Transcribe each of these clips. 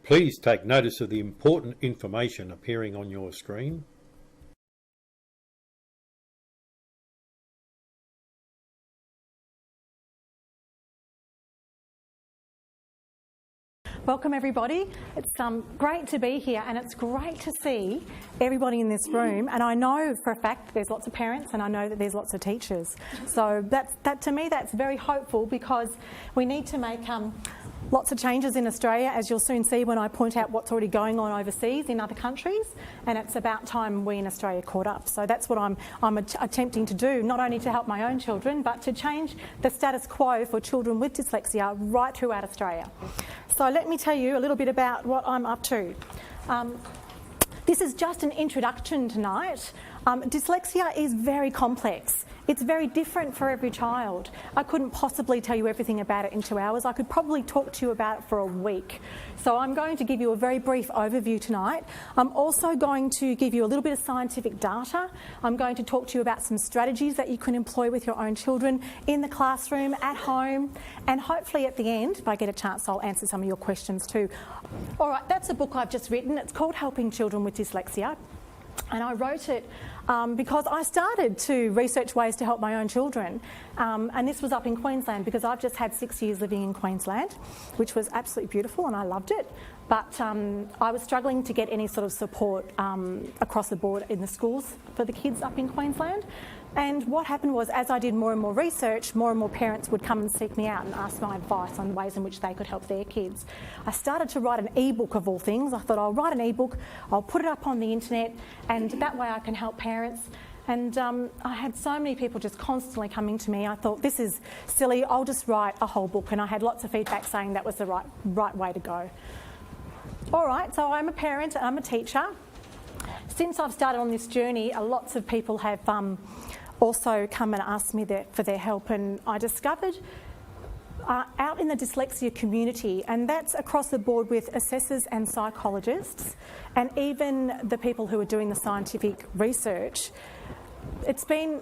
Please take notice of the important information appearing on your screen. Welcome everybody. It's great to be here, and it's great to see everybody in this room, and I know for a fact that there's lots of parents and I know that there's lots of teachers. So that to me that's very hopeful, because we need to make lots of changes in Australia, as you'll soon see when I point out what's already going on overseas in other countries, and it's about time we in Australia caught up. So that's what I'm attempting to do, not only to help my own children, but to change the status quo for children with dyslexia right throughout Australia. So let me tell you a little bit about what I'm up to. This is just an introduction tonight. Dyslexia is very complex. It's very different for every child. I couldn't possibly tell you everything about it in 2 hours. I could probably talk to you about it for a week. So I'm going to give you a very brief overview tonight. I'm also going to give you a little bit of scientific data. I'm going to talk to you about some strategies that you can employ with your own children in the classroom, at home, and hopefully at the end, if I get a chance, I'll answer some of your questions too. All right, that's a book I've just written. It's called Helping Children with Dyslexia. And I wrote it because I started to research ways to help my own children. And this was up in Queensland, because I've just had 6 years living in Queensland, which was absolutely beautiful and I loved it. But I was struggling to get any sort of support across the board in the schools for the kids up in Queensland. And what happened was, as I did more and more research, more and more parents would come and seek me out and ask my advice on ways in which they could help their kids. I started to write an e-book of all things. I thought, I'll write an e-book, I'll put it up on the internet, and that way I can help parents. And I had so many people just constantly coming to me. I thought, this is silly, I'll just write a whole book. And I had lots of feedback saying that was the right way to go. All right, so I'm a parent, I'm a teacher. Since I've started on this journey, lots of people have also come and asked me for their help, and I discovered out in the dyslexia community, and that's across the board with assessors and psychologists, and even the people who are doing the scientific research, it's been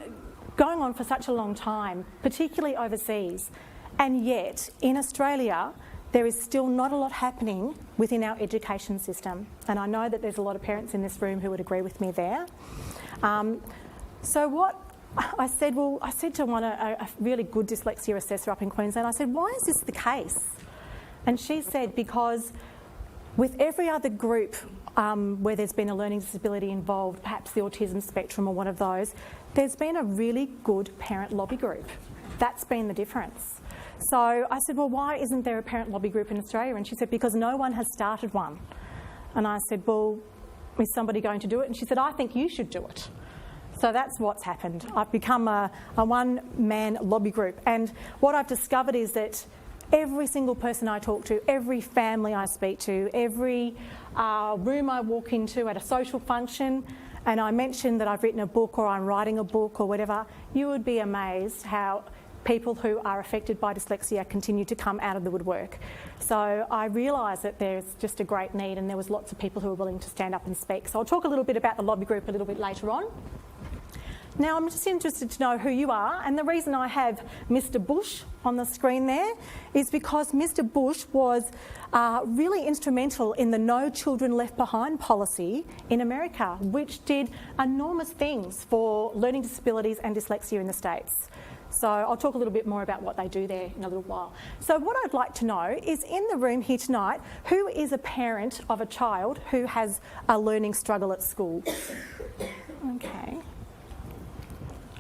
going on for such a long time, particularly overseas, and yet in Australia there is still not a lot happening within our education system, and I know that there's a lot of parents in this room who would agree with me there. So what I said to a really good dyslexia assessor up in Queensland, I said, why is this the case? And she said, because with every other group where there's been a learning disability involved, perhaps the autism spectrum or one of those, there's been a really good parent lobby group. That's been the difference. So I said, well, why isn't there a parent lobby group in Australia? And she said, because no one has started one. And I said, well, is somebody going to do it? And she said, I think you should do it. So that's what's happened. I've become a one-man lobby group. And what I've discovered is that every single person I talk to, every family I speak to, every room I walk into at a social function, and I mention that I've written a book or I'm writing a book or whatever, you would be amazed how people who are affected by dyslexia continue to come out of the woodwork. So I realised that there's just a great need, and there was lots of people who were willing to stand up and speak. So I'll talk a little bit about the lobby group a little bit later on. Now, I'm just interested to know who you are, and the reason I have Mr. Bush on the screen there is because Mr. Bush was really instrumental in the No Children Left Behind policy in America, which did enormous things for learning disabilities and dyslexia in the States. So I'll talk a little bit more about what they do there in a little while. So what I'd like to know is, in the room here tonight, who is a parent of a child who has a learning struggle at school? Okay.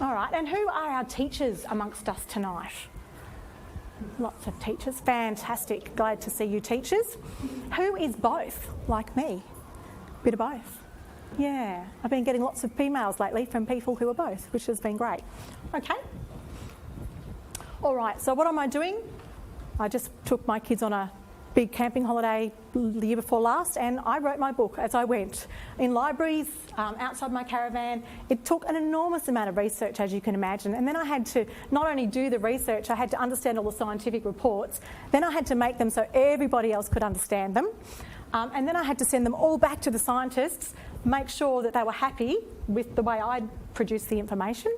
All right, and who are our teachers amongst us tonight? Lots of teachers, fantastic. Glad to see you teachers. Who is both, like me? Bit of both. Yeah, I've been getting lots of emails lately from people who are both, which has been great. Okay. All right, so what am I doing? I just took my kids on a big camping holiday the year before last, and I wrote my book as I went. In libraries, outside my caravan. It took an enormous amount of research, as you can imagine, and then I had to not only do the research, I had to understand all the scientific reports, then I had to make them so everybody else could understand them, and then I had to send them all back to the scientists, make sure that they were happy with the way I'd produced the information,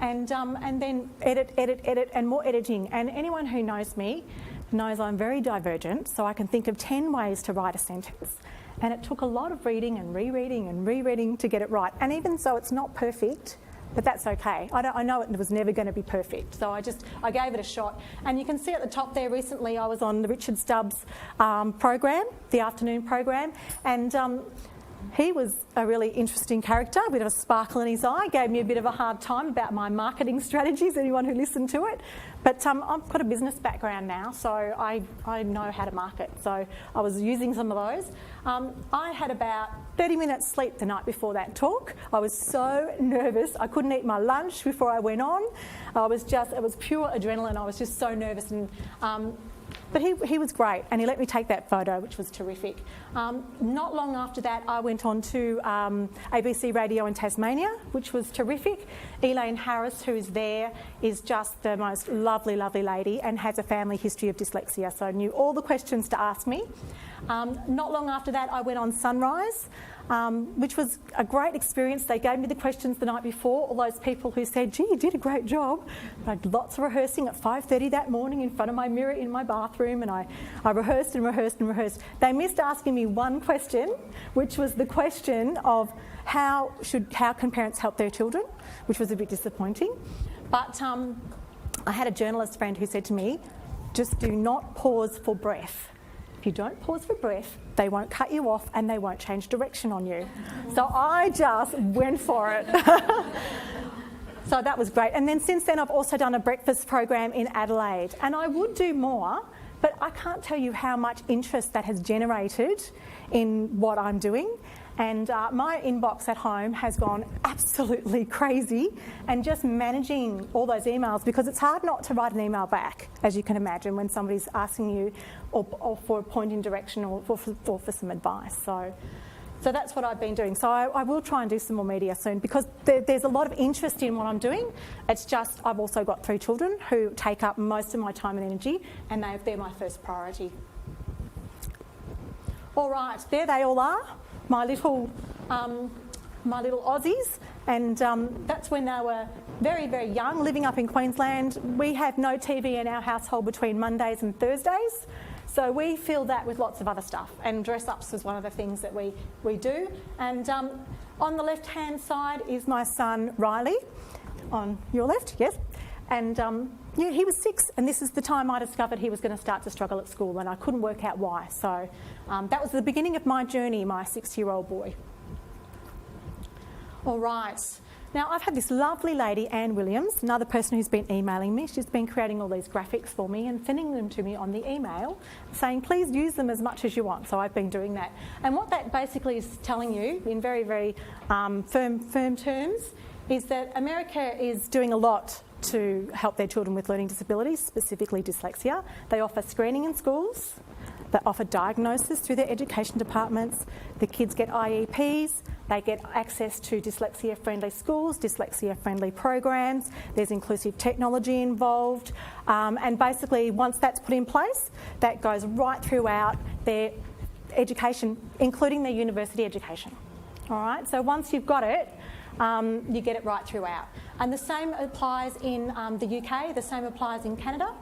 and then edit, and more editing. And anyone who knows me knows I'm very divergent, so I can think of 10 ways to write a sentence. And it took a lot of reading and rereading to get it right. And even so, it's not perfect, but that's okay. I know it was never going to be perfect, so I gave it a shot. And you can see at the top there, recently I was on the Richard Stubbs program, the afternoon program, and he was a really interesting character, a bit of a sparkle in his eye, gave me a bit of a hard time about my marketing strategies, anyone who listened to it. But I've got a business background now, so I know how to market. So I was using some of those. I had about 30 minutes sleep the night before that talk. I was so nervous. I couldn't eat my lunch before I went on. It was pure adrenaline. I was just so nervous. And but he was great, and he let me take that photo, which was terrific. Not long after that, I went on to ABC Radio in Tasmania, which was terrific. Elaine Harris, who is there, is just the most lovely, lovely lady and has a family history of dyslexia, so I knew all the questions to ask me. Not long after that, I went on Sunrise, which was a great experience. They gave me the questions the night before, all those people who said, gee, you did a great job. I had lots of rehearsing at 5:30 that morning in front of my mirror in my bathroom, and I rehearsed and rehearsed and rehearsed. They missed asking me one question, which was the question of how can parents help their children, which was a bit disappointing. But I had a journalist friend who said to me, just do not pause for breath. If you don't pause for breath, they won't cut you off and they won't change direction on you. So I just went for it. So that was great. And then since then, I've also done a breakfast program in Adelaide. And I would do more, but I can't tell you how much interest that has generated in what I'm doing. And my inbox at home has gone absolutely crazy, and just managing all those emails, because it's hard not to write an email back, as you can imagine, when somebody's asking you or for a point in direction or for some advice. So that's what I've been doing. So I will try and do some more media soon, because there's a lot of interest in what I'm doing. It's just I've also got 3 children who take up most of my time and energy, and they're my first priority. All right, there they all are. My little Aussies, and that's when they were very, very young, living up in Queensland. We have no TV in our household between Mondays and Thursdays, so we fill that with lots of other stuff, and dress-ups is one of the things that we do. And on the left-hand side is my son Riley, on your left, yes. And he was 6, and this is the time I discovered he was going to start to struggle at school, and I couldn't work out why. So that was the beginning of my journey, my 6-year-old boy. All right. Now, I've had this lovely lady, Anne Williams, another person who's been emailing me. She's been creating all these graphics for me and sending them to me on the email, saying, please use them as much as you want. So I've been doing that. And what that basically is telling you, in very, very firm terms, is that America is doing a lot to help their children with learning disabilities, specifically dyslexia. They offer screening in schools. They offer diagnosis through their education departments. The kids get IEPs. They get access to dyslexia-friendly schools, dyslexia-friendly programs. There's inclusive technology involved. And basically, once that's put in place, that goes right throughout their education, including their university education. All right? So once you've got it, you get it right throughout. And the same applies in the UK, the same applies in Canada.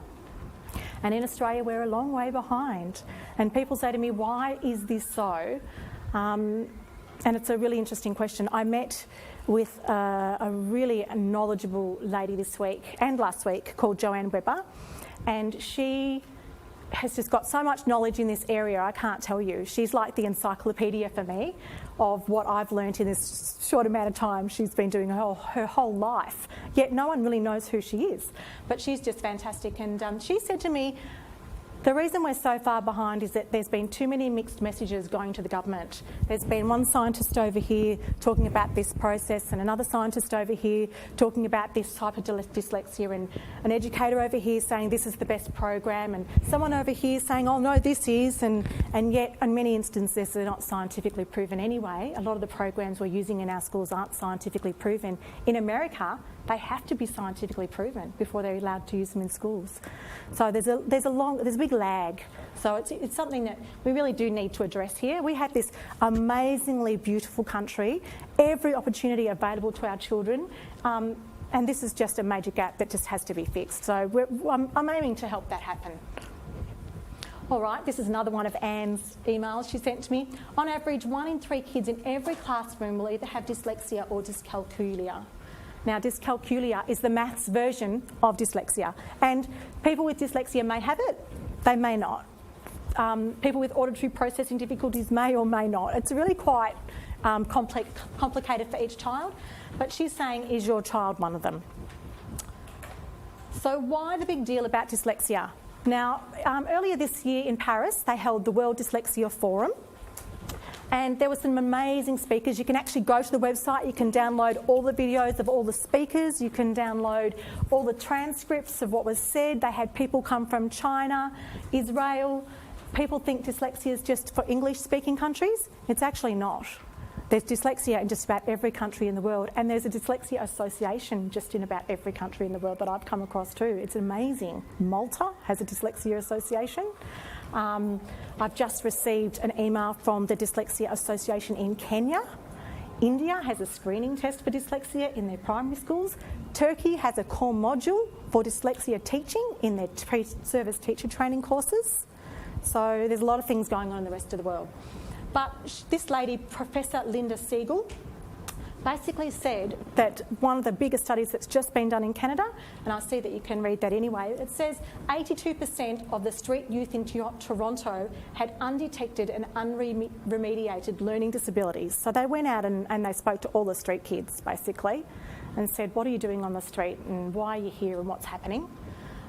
And in Australia, we're a long way behind. And people say to me, why is this so? And it's a really interesting question. I met with a really knowledgeable lady this week and last week called Joanne Webber, and she has just got so much knowledge in this area, I can't tell you. She's like the encyclopedia for me of what I've learnt in this short amount of time. She's been doing her whole life, yet no one really knows who she is. But she's just fantastic, and she said to me, the reason we're so far behind is that there's been too many mixed messages going to the government. There's been one scientist over here talking about this process, and another scientist over here talking about this type of dyslexia, and an educator over here saying this is the best program, and someone over here saying, oh no, this is, and yet in many instances they're not scientifically proven anyway. A lot of the programs we're using in our schools aren't scientifically proven. In America, they have to be scientifically proven before they're allowed to use them in schools. So there's a big lag. So it's something that we really do need to address here. We have this amazingly beautiful country, every opportunity available to our children, and this is just a major gap that just has to be fixed. So I'm aiming to help that happen. All right, this is another one of Anne's emails she sent to me. On average, 1 in 3 kids in every classroom will either have dyslexia or dyscalculia. Now, dyscalculia is the maths version of dyslexia, and people with dyslexia may have it, they may not. People with auditory processing difficulties may or may not. It's really quite complicated for each child, but she's saying, is your child one of them? So why the big deal about dyslexia? Now, earlier this year in Paris, they held the World Dyslexia Forum, and there were some amazing speakers. You can actually go to the website, you can download all the videos of all the speakers, you can download all the transcripts of what was said. They had people come from China, Israel. People think dyslexia is just for English-speaking countries. It's actually not. There's dyslexia in just about every country in the world, and there's a dyslexia association just in about every country in the world that I've come across too. It's amazing. Malta has a dyslexia association. I've just received an email from the Dyslexia Association in Kenya. India has a screening test for dyslexia in their primary schools. Turkey has a core module for dyslexia teaching in their pre-service teacher training courses. So there's a lot of things going on in the rest of the world. But this lady, Professor Linda Siegel, basically said that one of the biggest studies that's just been done in Canada, and I see that you can read that anyway, it says 82% of the street youth in Toronto had undetected and unremediated learning disabilities. So they went out and they spoke to all the street kids, basically, and said, what are you doing on the street and why are you here and what's happening?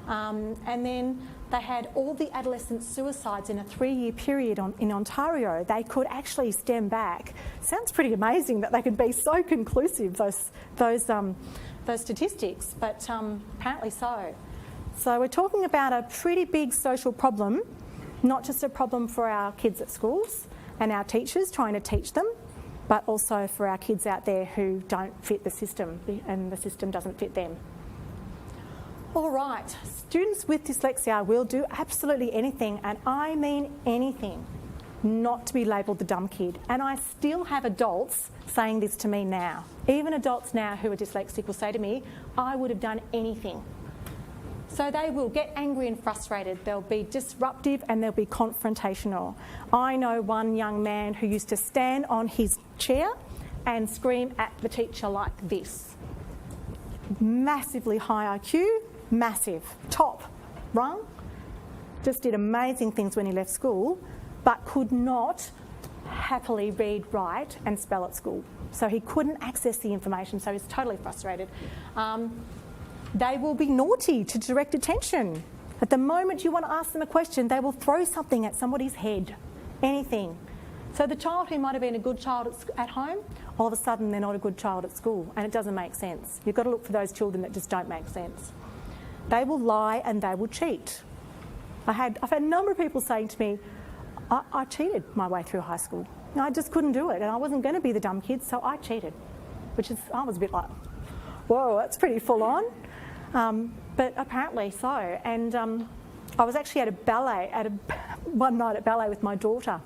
And then they had all the adolescent suicides in a 3-year period in Ontario. They could actually stem back. Sounds pretty amazing that they could be so conclusive, those statistics, but apparently so. So we're talking about a pretty big social problem, not just a problem for our kids at schools and our teachers trying to teach them, but also for our kids out there who don't fit the system and the system doesn't fit them. All right, students with dyslexia will do absolutely anything, and I mean anything, not to be labelled the dumb kid. And I still have adults saying this to me now. Even adults now who are dyslexic will say to me, I would have done anything. So they will get angry and frustrated. They'll be disruptive and they'll be confrontational. I know one young man who used to stand on his chair and scream at the teacher like this. Massively high IQ, massive, top rung, just did amazing things when he left school, but could not happily read, write and spell at school. So he couldn't access the information, so he's totally frustrated. They will be naughty to direct attention. At the moment you want to ask them a question, they will throw something at somebody's head, anything. So the child who might have been a good child at home, all of a sudden they're not a good child at school, and it doesn't make sense. You've got to look for those children that just don't make sense. They will lie and they will cheat. I've had a number of people saying to me, I cheated my way through high school. I just couldn't do it, and I wasn't going to be the dumb kid, so I cheated. I was a bit like, whoa, that's pretty full on. But apparently so. And I was actually at a ballet, one night at ballet with my daughter,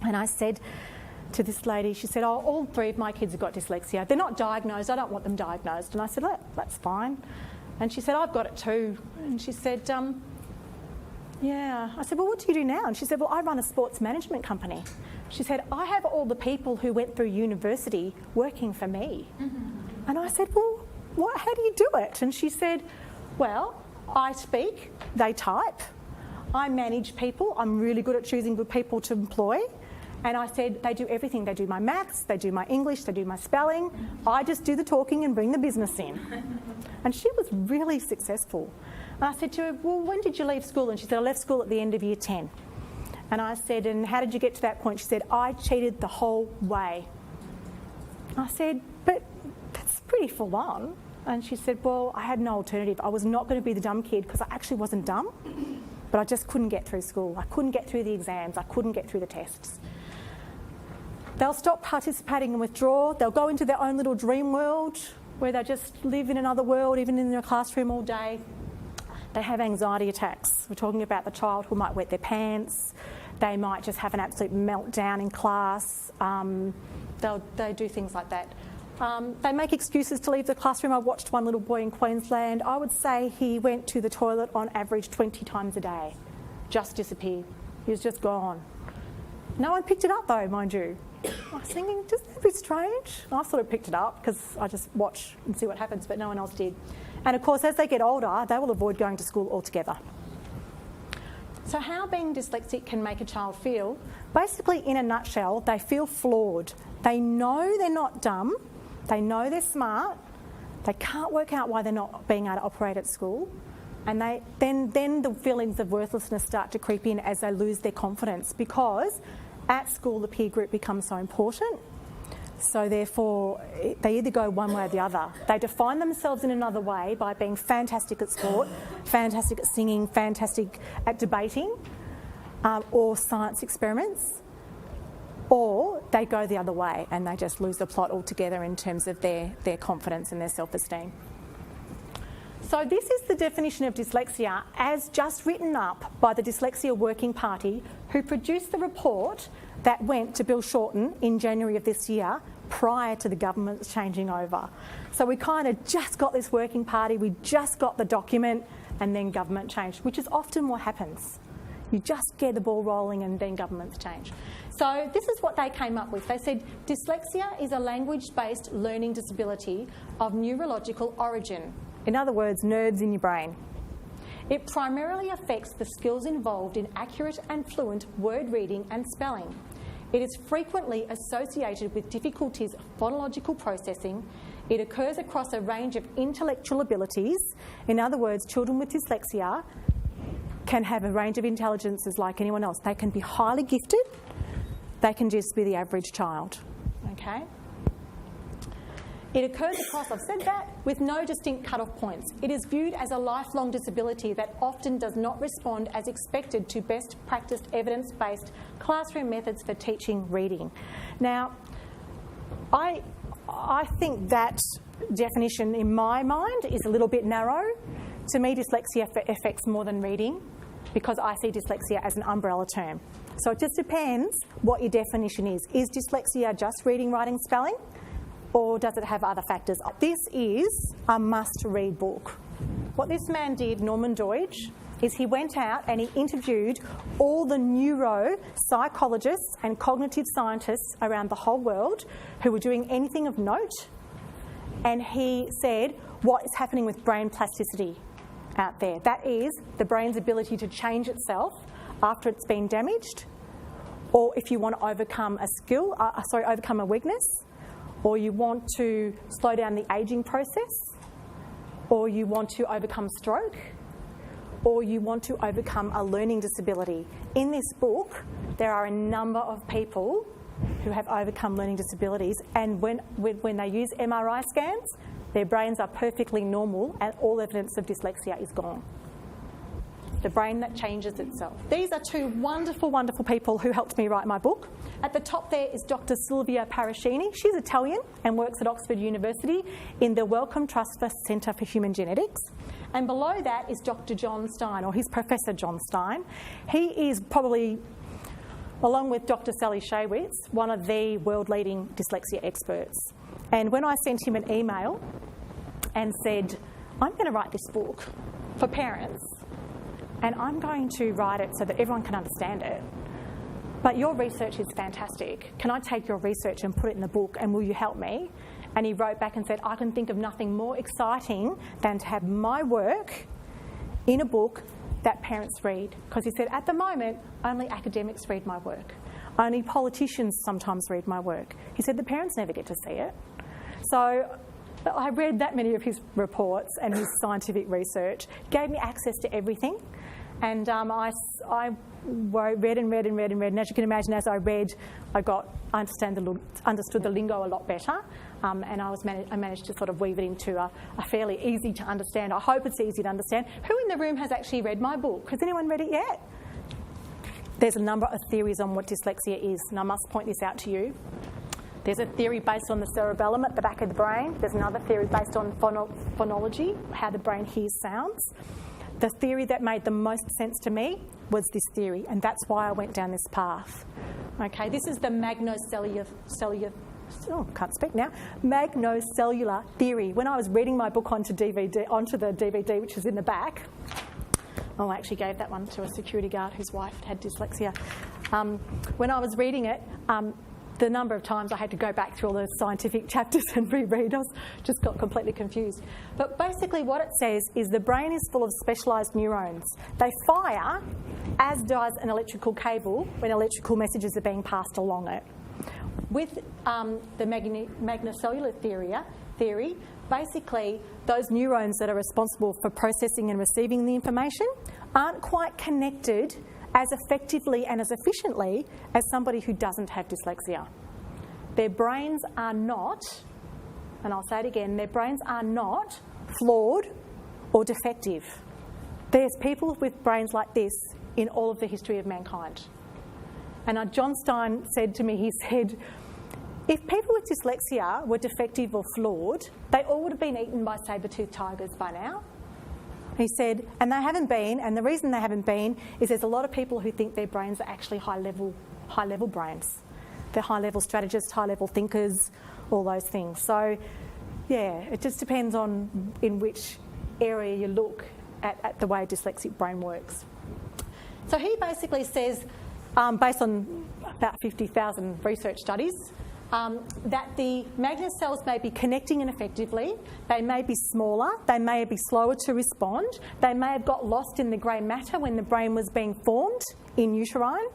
and I said to this lady, she said, oh, all 3 of my kids have got dyslexia. They're not diagnosed, I don't want them diagnosed. And I said, that's fine. And she said, I've got it too. And she said, yeah. I said, well, what do you do now? And she said, well, I run a sports management company. She said, I have all the people who went through university working for me. Mm-hmm. And I said, well, how do you do it? And she said, well, I speak, they type, I manage people, I'm really good at choosing good people to employ. And I said, they do everything. They do my maths, they do my English, they do my spelling. I just do the talking and bring the business in. And she was really successful. And I said to her, well, when did you leave school? And she said, I left school at the end of year 10. And I said, and how did you get to that point? She said, I cheated the whole way. I said, but that's pretty full on. And she said, well, I had no alternative. I was not going to be the dumb kid because I actually wasn't dumb, but I just couldn't get through school. I couldn't get through the exams. I couldn't get through the tests. They'll stop participating and withdraw. They'll go into their own little dream world where they just live in another world, even in their classroom all day. They have anxiety attacks. We're talking about the child who might wet their pants. They might just have an absolute meltdown in class. They do things like that. They make excuses to leave the classroom. I watched one little boy in Queensland. I would say he went to the toilet on average 20 times a day. Just disappeared. He was just gone. No one picked it up though, mind you. I was thinking, doesn't that be strange? I sort of picked it up because I just watch and see what happens, but no one else did. And of course, as they get older, they will avoid going to school altogether. So how being dyslexic can make a child feel? Basically, in a nutshell, they feel flawed. They know they're not dumb. They know they're smart. They can't work out why they're not being able to operate at school. And then the feelings of worthlessness start to creep in as they lose their confidence, because at school the peer group becomes so important. So therefore, they either go one way or the other. They define themselves in another way by being fantastic at sport, fantastic at singing, fantastic at debating, or science experiments, or they go the other way and they just lose the plot altogether in terms of their confidence and their self-esteem. So this is the definition of dyslexia as just written up by the Dyslexia Working Party, who produced the report that went to Bill Shorten in January of this year, prior to the government changing over. So we kind of just got this working party, we just got the document, and then government changed, which is often what happens. You just get the ball rolling and then governments change. So this is what they came up with. They said, dyslexia is a language-based learning disability of neurological origin. In other words, nerds in your brain. It primarily affects the skills involved in accurate and fluent word reading and spelling. It is frequently associated with difficulties of phonological processing. It occurs across a range of intellectual abilities. In other words, children with dyslexia can have a range of intelligences like anyone else. They can be highly gifted. They can just be the average child. Okay? It occurs across, I've said that, with no distinct cut-off points. It is viewed as a lifelong disability that often does not respond as expected to best practiced evidence-based classroom methods for teaching reading. Now, I think that definition in my mind is a little bit narrow. To me, dyslexia affects more than reading, because I see dyslexia as an umbrella term. So it just depends what your definition is. Is dyslexia just reading, writing, spelling? Or does it have other factors? This is a must-read book. What this man did, Norman Deutsch, is he went out and he interviewed all the neuropsychologists and cognitive scientists around the whole world who were doing anything of note, and he said, what is happening with brain plasticity out there? That is the brain's ability to change itself after it's been damaged, or if you want to overcome a weakness, or you want to slow down the ageing process, or you want to overcome stroke, or you want to overcome a learning disability. In this book, there are a number of people who have overcome learning disabilities, and when they use MRI scans, their brains are perfectly normal and all evidence of dyslexia is gone. The brain that changes itself. These are two wonderful, wonderful people who helped me write my book. At the top there is Dr. Silvia Paraschini. She's Italian and works at Oxford University in the Wellcome Trust Centre for Human Genetics. And below that is Dr. John Stein, or he's Professor John Stein. He is probably, along with Dr. Sally Shaywitz, one of the world-leading dyslexia experts. And when I sent him an email and said, I'm going to write this book for parents, and I'm going to write it so that everyone can understand it, but your research is fantastic. Can I take your research and put it in the book, and will you help me? And he wrote back and said, I can think of nothing more exciting than to have my work in a book that parents read. Because he said, at the moment, only academics read my work. Only politicians sometimes read my work. He said, the parents never get to see it. So I read that many of his reports and his scientific research, gave me access to everything. And I read and read and read and read. And as you can imagine, as I read, I understood the lingo a lot better. And I managed to sort of weave it into a fairly easy to understand. I hope it's easy to understand. Who in the room has actually read my book? Has anyone read it yet? There's a number of theories on what dyslexia is, and I must point this out to you. There's a theory based on the cerebellum at the back of the brain. There's another theory based on phonology, how the brain hears sounds. The theory that made the most sense to me was this theory, and that's why I went down this path. Okay, this is the Magnocellular theory. When I was reading my book onto the DVD, which is in the back, Oh, I actually gave that one to a security guard whose wife had dyslexia. When I was reading it, the number of times I had to go back through all the scientific chapters and reread, I just got completely confused. But basically what it says is the brain is full of specialised neurons. They fire, as does an electrical cable, when electrical messages are being passed along it. With the magnocellular theory, basically those neurons that are responsible for processing and receiving the information aren't quite connected as effectively and as efficiently as somebody who doesn't have dyslexia. Their brains are not, and I'll say it again, their brains are not flawed or defective. There's people with brains like this in all of the history of mankind. And John Stein said to me, he said, if people with dyslexia were defective or flawed, they all would have been eaten by saber-toothed tigers by now. He said, and they haven't been, and the reason they haven't been is there's a lot of people who think their brains are actually high-level brains. They're high-level strategists, high-level thinkers, all those things. So, yeah, it just depends on in which area you look at the way a dyslexic brain works. So he basically says, based on about 50,000 research studies, that the magnet cells may be connecting ineffectively, they may be smaller, they may be slower to respond, they may have got lost in the grey matter when the brain was being formed in uterine,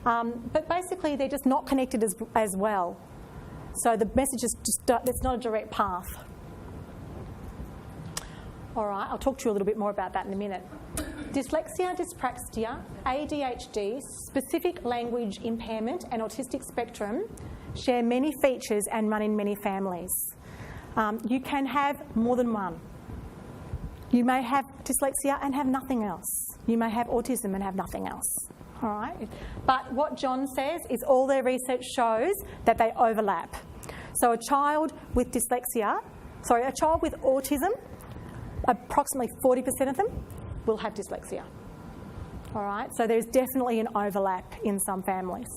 but basically they're just not connected as well. So the message is just, it's not a direct path. All right, I'll talk to you a little bit more about that in a minute. Dyslexia, dyspraxia, ADHD, specific language impairment and autistic spectrum share many features and run in many families. You can have more than one. You may have dyslexia and have nothing else. You may have autism and have nothing else. All right? But what John says is all their research shows that they overlap. So a child with autism, approximately 40% of them will have dyslexia. All right? So there's definitely an overlap in some families.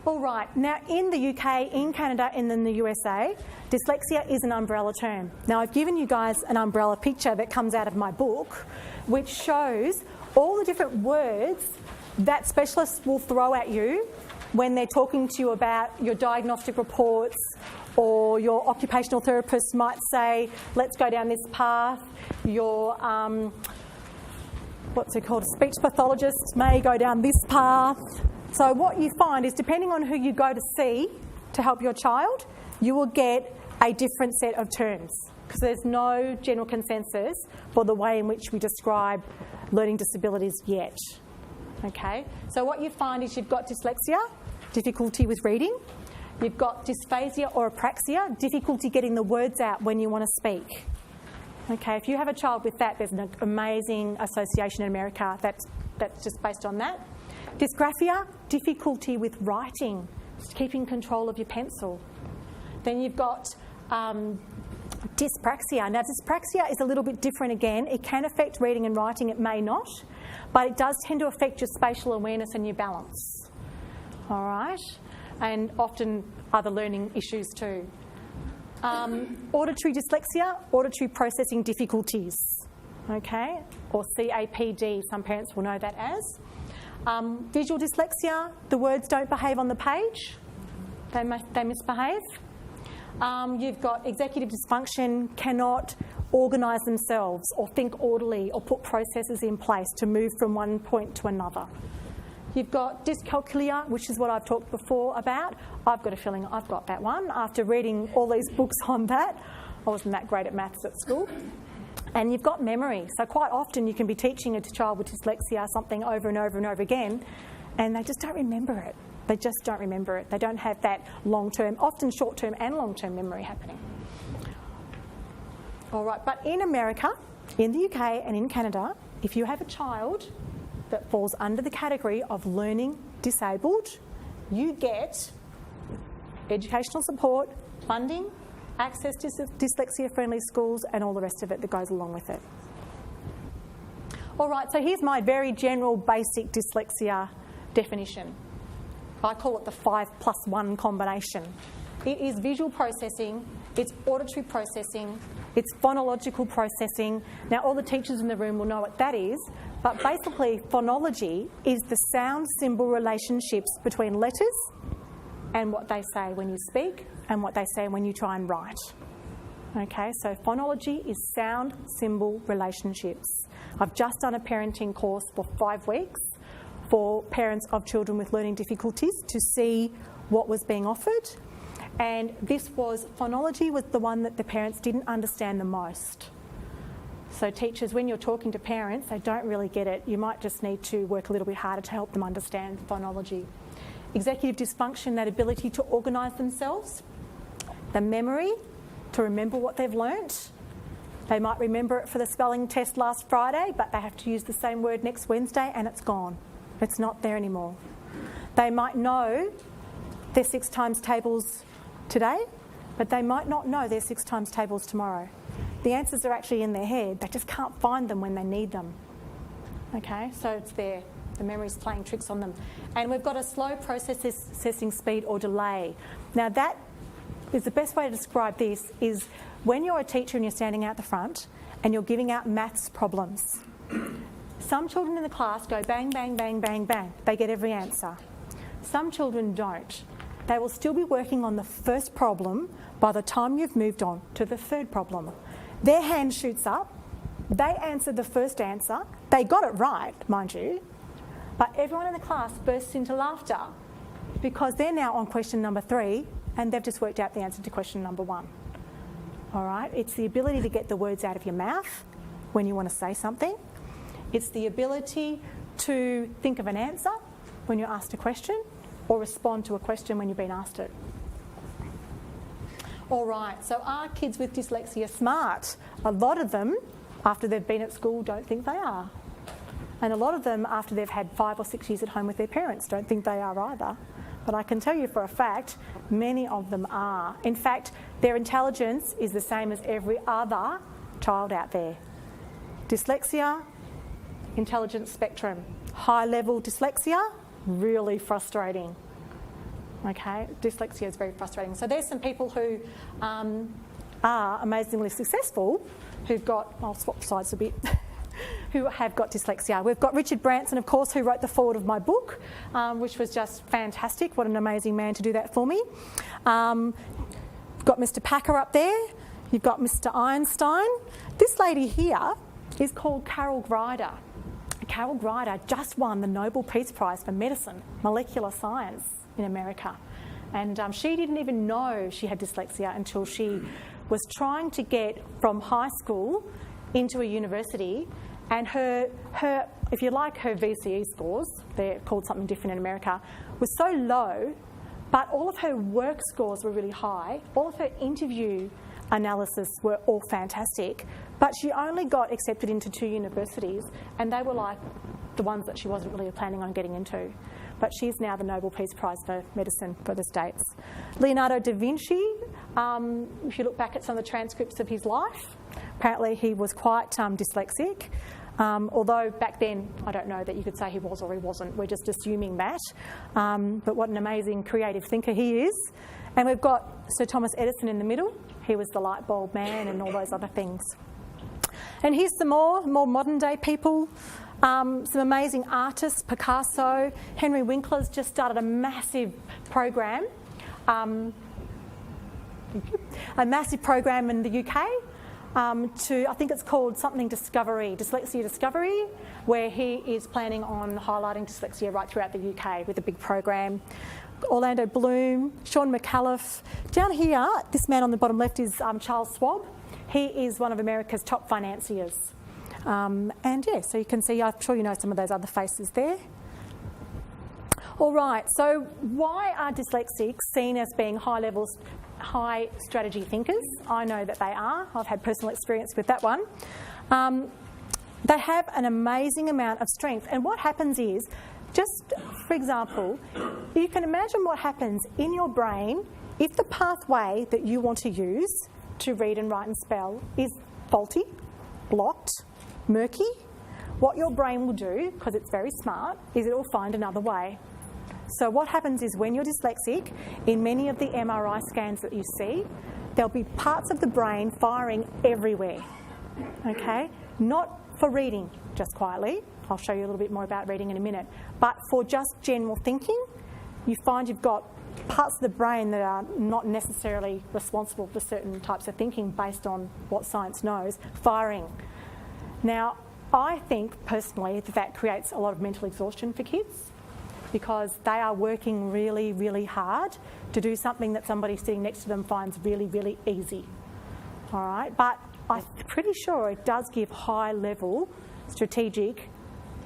All right, now in the UK, in Canada and in the USA, dyslexia is an umbrella term. Now I've given you guys an umbrella picture that comes out of my book, which shows all the different words that specialists will throw at you when they're talking to you about your diagnostic reports, or your occupational therapist might say, let's go down this path. Your, a speech pathologist may go down this path. So what you find is, depending on who you go to see to help your child, you will get a different set of terms, because there's no general consensus for the way in which we describe learning disabilities yet. Okay? So what you find is you've got dyslexia, difficulty with reading. You've got dysphasia or apraxia, difficulty getting the words out when you want to speak. Okay, if you have a child with that, there's an amazing association in America that's just based on that. Dysgraphia, difficulty with writing, keeping control of your pencil. Then you've got dyspraxia. Now, dyspraxia is a little bit different again. It can affect reading and writing, it may not, but it does tend to affect your spatial awareness and your balance. All right? And often other learning issues too. Auditory dyslexia, auditory processing difficulties, okay, or CAPD, some parents will know that as. Visual dyslexia, the words don't behave on the page, they misbehave. You've got executive dysfunction, cannot organise themselves or think orderly or put processes in place to move from one point to another. You've got dyscalculia, which is what I've talked before about. I've got a feeling I've got that one after reading all these books on that. I wasn't that great at maths at school. And you've got memory. So quite often you can be teaching a child with dyslexia something over and over and over again, and they just don't remember it. They just don't remember it. They don't have that long-term, often short-term and long-term memory happening. All right, but in America, in the UK and in Canada, if you have a child that falls under the category of learning disabled, you get educational support, funding, access to dyslexia-friendly schools, and all the rest of it that goes along with it. All right, so here's my very general basic dyslexia definition. I call it the 5+1 combination. It is visual processing, it's auditory processing, It's phonological processing. Now, all the teachers in the room will know what that is, but basically phonology is the sound symbol relationships between letters and what they say when you speak and what they say when you try and write. Okay, so phonology is sound symbol relationships. I've just done a parenting course for 5 weeks for parents of children with learning difficulties to see what was being offered. And phonology was the one that the parents didn't understand the most. So teachers, when you're talking to parents, they don't really get it. You might just need to work a little bit harder to help them understand phonology. Executive dysfunction, that ability to organise themselves. The memory, to remember what they've learnt. They might remember it for the spelling test last Friday, but they have to use the same word next Wednesday and it's gone. It's not there anymore. They might know their 6 times tables today, but they might not know their 6 times tables tomorrow. The answers are actually in their head. They just can't find them when they need them. Okay, so it's there. The memory's playing tricks on them. And we've got a slow processing speed or delay. Now that is the best way to describe this is when you're a teacher and you're standing out the front and you're giving out maths problems. Some children in the class go bang, bang, bang, bang, bang. They get every answer. Some children don't. They will still be working on the first problem by the time you've moved on to the third problem. Their hand shoots up. They answered the first answer. They got it right, mind you. But everyone in the class bursts into laughter because they're now on question number 3 and they've just worked out the answer to question number 1. All right? It's the ability to get the words out of your mouth when you want to say something. It's the ability to think of an answer when you're asked a question or respond to a question when you've been asked it. All right, so are kids with dyslexia smart? A lot of them, after they've been at school, don't think they are. And a lot of them, after they've had 5 or 6 years at home with their parents, don't think they are either. But I can tell you for a fact, many of them are. In fact, their intelligence is the same as every other child out there. Dyslexia, intelligence spectrum. High-level dyslexia, really frustrating. Okay, dyslexia is very frustrating. So there's some people who are amazingly successful who've got, I'll swap sides a bit, who have got dyslexia. We've got Richard Branson, of course, who wrote the foreword of my book, which was just fantastic. What an amazing man to do that for me. Got Mr. Packer up there. You've got Mr. Einstein. This lady here is called Carol Greider. Carol Greider just won the Nobel Peace Prize for Medicine, Molecular Science in America. And she didn't even know she had dyslexia until she was trying to get from high school into a university, and her if you like, her VCE scores, they're called something different in America, was so low, but all of her work scores were really high. All of her interview analysis were all fantastic, but she only got accepted into 2 universities, and they were like the ones that she wasn't really planning on getting into. But she's now the Nobel Peace Prize for Medicine for the States. Leonardo da Vinci, if you look back at some of the transcripts of his life, apparently he was quite dyslexic, although back then I don't know that you could say he was or he wasn't. We're just assuming that. But what an amazing creative thinker he is. And we've got Sir Thomas Edison in the middle. He was the light bulb man and all those other things. And here's some more modern day people. Some amazing artists, Picasso, Henry Winkler's just started a massive program, in the UK I think it's called something Discovery, Dyslexia Discovery, where he is planning on highlighting dyslexia right throughout the UK with a big program. Orlando Bloom, Sean McAuliffe. Down here, this man on the bottom left is Charles Schwab. He is one of America's top financiers. And yeah, so you can see, I'm sure you know some of those other faces there. All right, so why are dyslexics seen as being high strategy thinkers? I know that they are. I've had personal experience with that one. They have an amazing amount of strength. And what happens is, just for example, you can imagine what happens in your brain if the pathway that you want to use to read and write and spell is faulty, blocked, murky. What your brain will do, because it's very smart, is it will find another way. So what happens is when you're dyslexic, in many of the MRI scans that you see, there'll be parts of the brain firing everywhere, okay? Not for reading just quietly. I'll show you a little bit more about reading in a minute. But for just general thinking, you find you've got parts of the brain that are not necessarily responsible for certain types of thinking based on what science knows, firing. Now, I think personally that creates a lot of mental exhaustion for kids because they are working really, really hard to do something that somebody sitting next to them finds really, really easy. All right, but I'm pretty sure it does give high-level strategic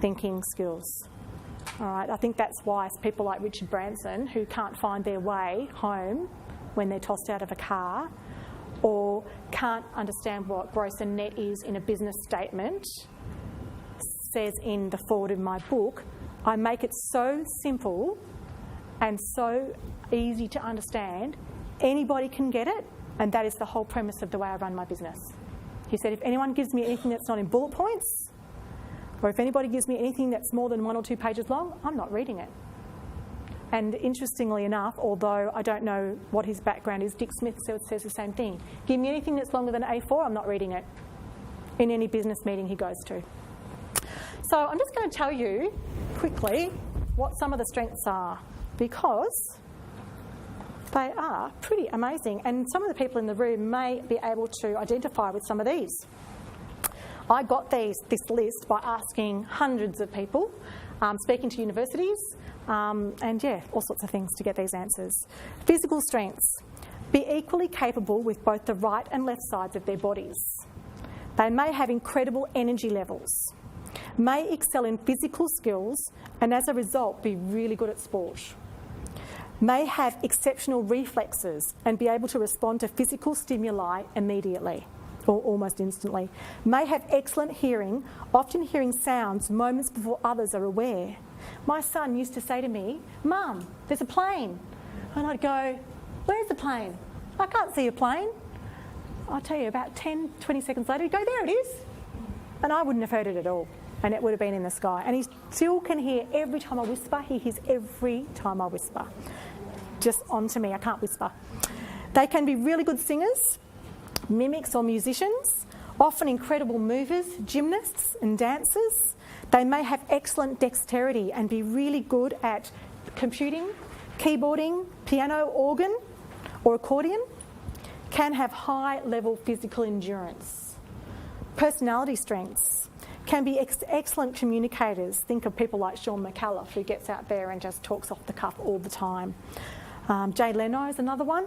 thinking skills. All right, I think that's why people like Richard Branson, who can't find their way home when they're tossed out of a car, or can't understand what gross and net is in a business statement, says in the foreword of my book, I make it so simple and so easy to understand, anybody can get it, and that is the whole premise of the way I run my business. He said, if anyone gives me anything that's not in bullet points, or if anybody gives me anything that's more than 1 or 2 pages long, I'm not reading it. And interestingly enough, although I don't know what his background is, Dick Smith says the same thing. Give me anything that's longer than A4, I'm not reading it in any business meeting he goes to. So I'm just going to tell you quickly what some of the strengths are, because they are pretty amazing. And some of the people in the room may be able to identify with some of these. I got this list by asking hundreds of people, speaking to universities, and yeah, all sorts of things to get these answers. Physical strengths. Be equally capable with both the right and left sides of their bodies. They may have incredible energy levels, may excel in physical skills, and as a result be really good at sport. May have exceptional reflexes and be able to respond to physical stimuli immediately or almost instantly. May have excellent hearing, often hearing sounds moments before others are aware. My son used to say to me, Mum, there's a plane. And I'd go, where's the plane? I can't see a plane. I'll tell you, about 10, 20 seconds later, he'd go, there it is. And I wouldn't have heard it at all. And it would have been in the sky. And he still can hear every time I whisper. He hears every time I whisper. Just onto me, I can't whisper. They can be really good singers, mimics or musicians, often incredible movers, gymnasts and dancers. They may have excellent dexterity and be really good at computing, keyboarding, piano, organ or accordion. Can have high-level physical endurance. Personality strengths. Can be excellent communicators. Think of people like Sean McAuliffe, who gets out there and just talks off the cuff all the time. Jay Leno is another one.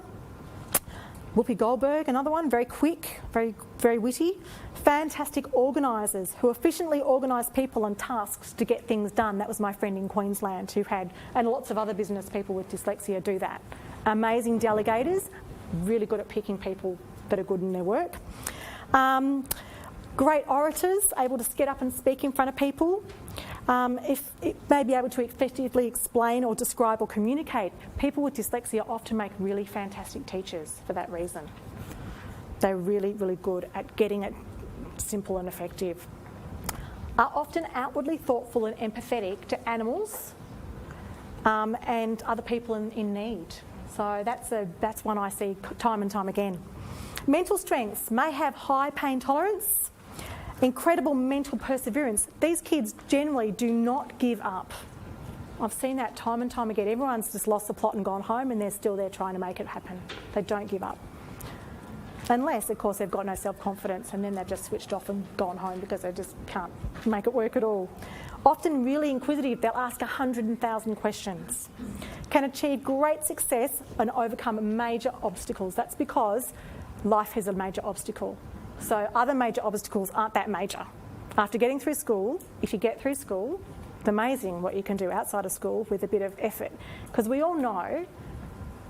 Whoopi Goldberg, another one, very quick, very, very witty. Fantastic organisers who efficiently organise people and tasks to get things done. That was my friend in Queensland who had, and lots of other business people with dyslexia do that. Amazing delegators, really good at picking people that are good in their work. Great orators, able to get up and speak in front of people. If it may be able to effectively explain or describe or communicate. People with dyslexia often make really fantastic teachers for that reason. They're really, really good at getting it simple and effective. Are often outwardly thoughtful and empathetic to animals and other people in need. So that's one I see time and time again. Mental strengths. May have high pain tolerance, incredible mental perseverance. These kids generally do not give up. I've seen that time and time again. Everyone's just lost the plot and gone home, and they're still there trying to make it happen. They don't give up. Unless, of course, they've got no self-confidence, and then they've just switched off and gone home because they just can't make it work at all. Often really inquisitive, they'll ask 100,000 questions. Can achieve great success and overcome major obstacles. That's because life is a major obstacle. So other major obstacles aren't that major. After getting through school, if you get through school, it's amazing what you can do outside of school with a bit of effort. Because we all know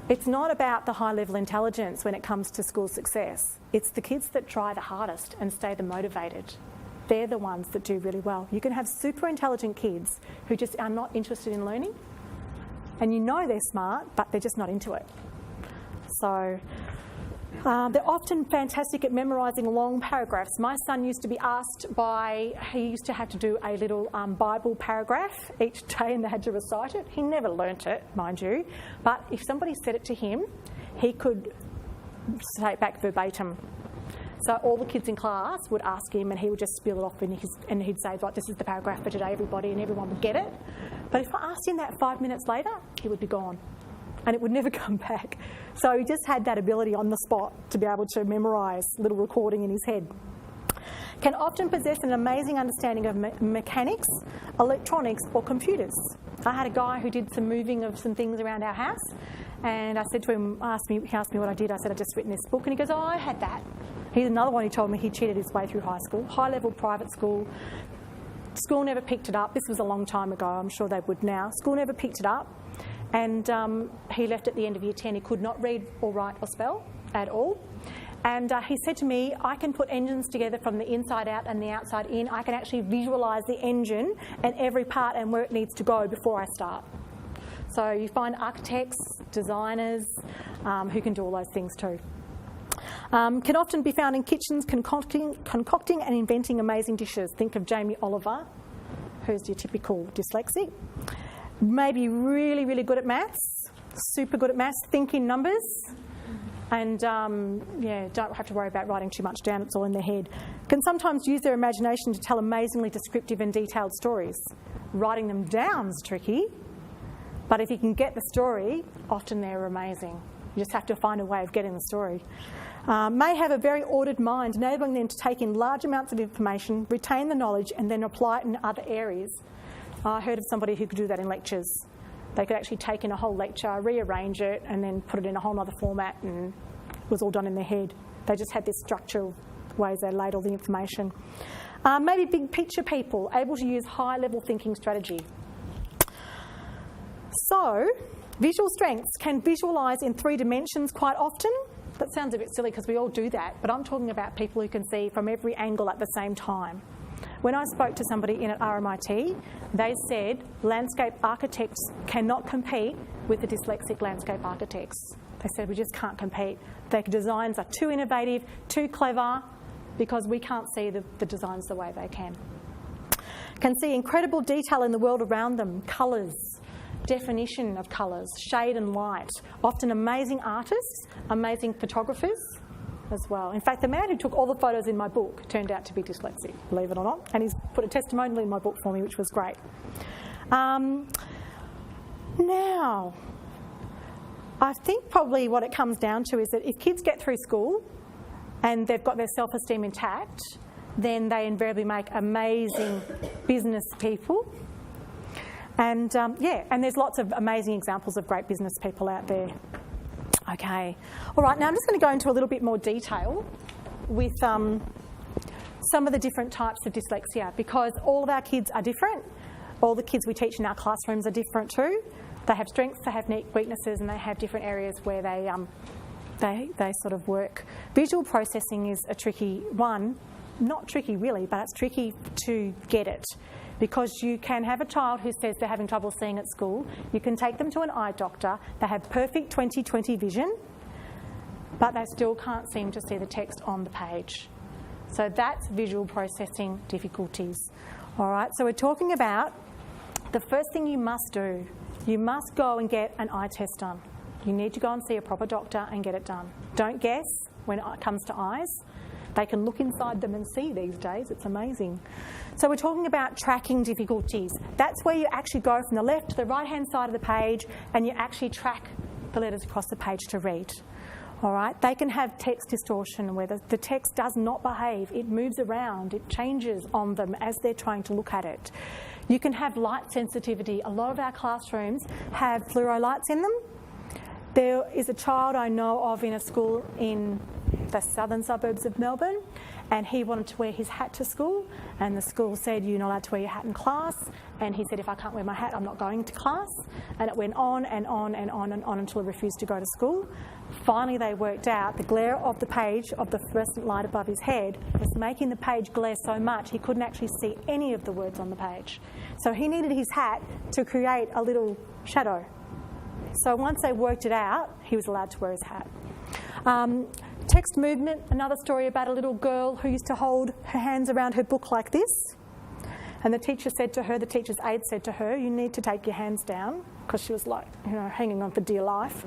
it's not about the high level intelligence when it comes to school success. It's the kids that try the hardest and stay the motivated. They're the ones that do really well. You can have super intelligent kids who just are not interested in learning, and you know they're smart, but they're just not into it. So they're often fantastic at memorising long paragraphs. My son used to be asked he used to have to do a little Bible paragraph each day, and they had to recite it. He never learnt it, mind you, but if somebody said it to him, he could say it back verbatim. So all the kids in class would ask him and he would just spill it off and he'd say, right, this is the paragraph for today, everybody, and everyone would get it. But if I asked him that 5 minutes later, he would be gone and it would never come back. So he just had that ability on the spot to be able to memorise little recording in his head. Can often possess an amazing understanding of mechanics, electronics or computers. I had a guy who did some moving of some things around our house and I said to him, he asked me what I did. I said, I'd just written this book, and he goes, oh, I had that. He's another one who told me he cheated his way through high school, high-level private school. School never picked it up. This was a long time ago. I'm sure they would now. School never picked it up. And he left at the end of year 10. He could not read or write or spell at all. And he said to me, I can put engines together from the inside out and the outside in. I can actually visualise the engine and every part and where it needs to go before I start. So you find architects, designers who can do all those things too. Can often be found in kitchens concocting and inventing amazing dishes. Think of Jamie Oliver, who's your typical dyslexic. Maybe really, really good at maths, super good at maths, think in numbers, and don't have to worry about writing too much down, it's all in their head. Can sometimes use their imagination to tell amazingly descriptive and detailed stories. Writing them down's tricky, but if you can get the story, often they're amazing. You just have to find a way of getting the story. May have a very ordered mind, enabling them to take in large amounts of information, retain the knowledge, and then apply it in other areas. I heard of somebody who could do that in lectures. They could actually take in a whole lecture, rearrange it, and then put it in a whole other format, and it was all done in their head. They just had this structural ways they laid all the information. Maybe big picture people, able to use high-level thinking strategy. So, visual strengths can visualise in 3 dimensions quite often. That sounds a bit silly because we all do that, but I'm talking about people who can see from every angle at the same time. When I spoke to somebody in at RMIT, they said landscape architects cannot compete with the dyslexic landscape architects. They said we just can't compete. Their designs are too innovative, too clever, because we can't see the designs the way they can. Can see incredible detail in the world around them, colours, definition of colours, shade and light. Often amazing artists, amazing photographers as well. In fact, the man who took all the photos in my book turned out to be dyslexic, believe it or not, and he's put a testimonial in my book for me, which was great. Now, I think probably what it comes down to is that if kids get through school and they've got their self-esteem intact, then they invariably make amazing business people. And and there's lots of amazing examples of great business people out there. Okay. All right, now I'm just going to go into a little bit more detail with some of the different types of dyslexia, because all of our kids are different. All the kids we teach in our classrooms are different too. They have strengths, they have weaknesses, and they have different areas where they sort of work. Visual processing is a tricky one. Not tricky really, but it's tricky to get it. Because you can have a child who says they're having trouble seeing at school. You can take them to an eye doctor. They have perfect 20/20 vision, but they still can't seem to see the text on the page. So that's visual processing difficulties. All right, so we're talking about the first thing you must do. You must go and get an eye test done. You need to go and see a proper doctor and get it done. Don't guess when it comes to eyes. They can look inside them and see these days. It's amazing. So we're talking about tracking difficulties. That's where you actually go from the left to the right-hand side of the page and you actually track the letters across the page to read. All right? They can have text distortion where the text does not behave. It moves around. It changes on them as they're trying to look at it. You can have light sensitivity. A lot of our classrooms have fluoro lights in them. There is a child I know of in a school in the southern suburbs of Melbourne, and he wanted to wear his hat to school, and the school said, you're not allowed to wear your hat in class, and he said, if I can't wear my hat, I'm not going to class. And it went on and on and on and on until he refused to go to school. Finally, they worked out the glare of the page of the fluorescent light above his head was making the page glare so much he couldn't actually see any of the words on the page. So he needed his hat to create a little shadow. So once they worked it out, he was allowed to wear his hat. Text movement, another story about a little girl who used to hold her hands around her book like this. And the teacher's aide said to her, you need to take your hands down, because she was like, hanging on for dear life.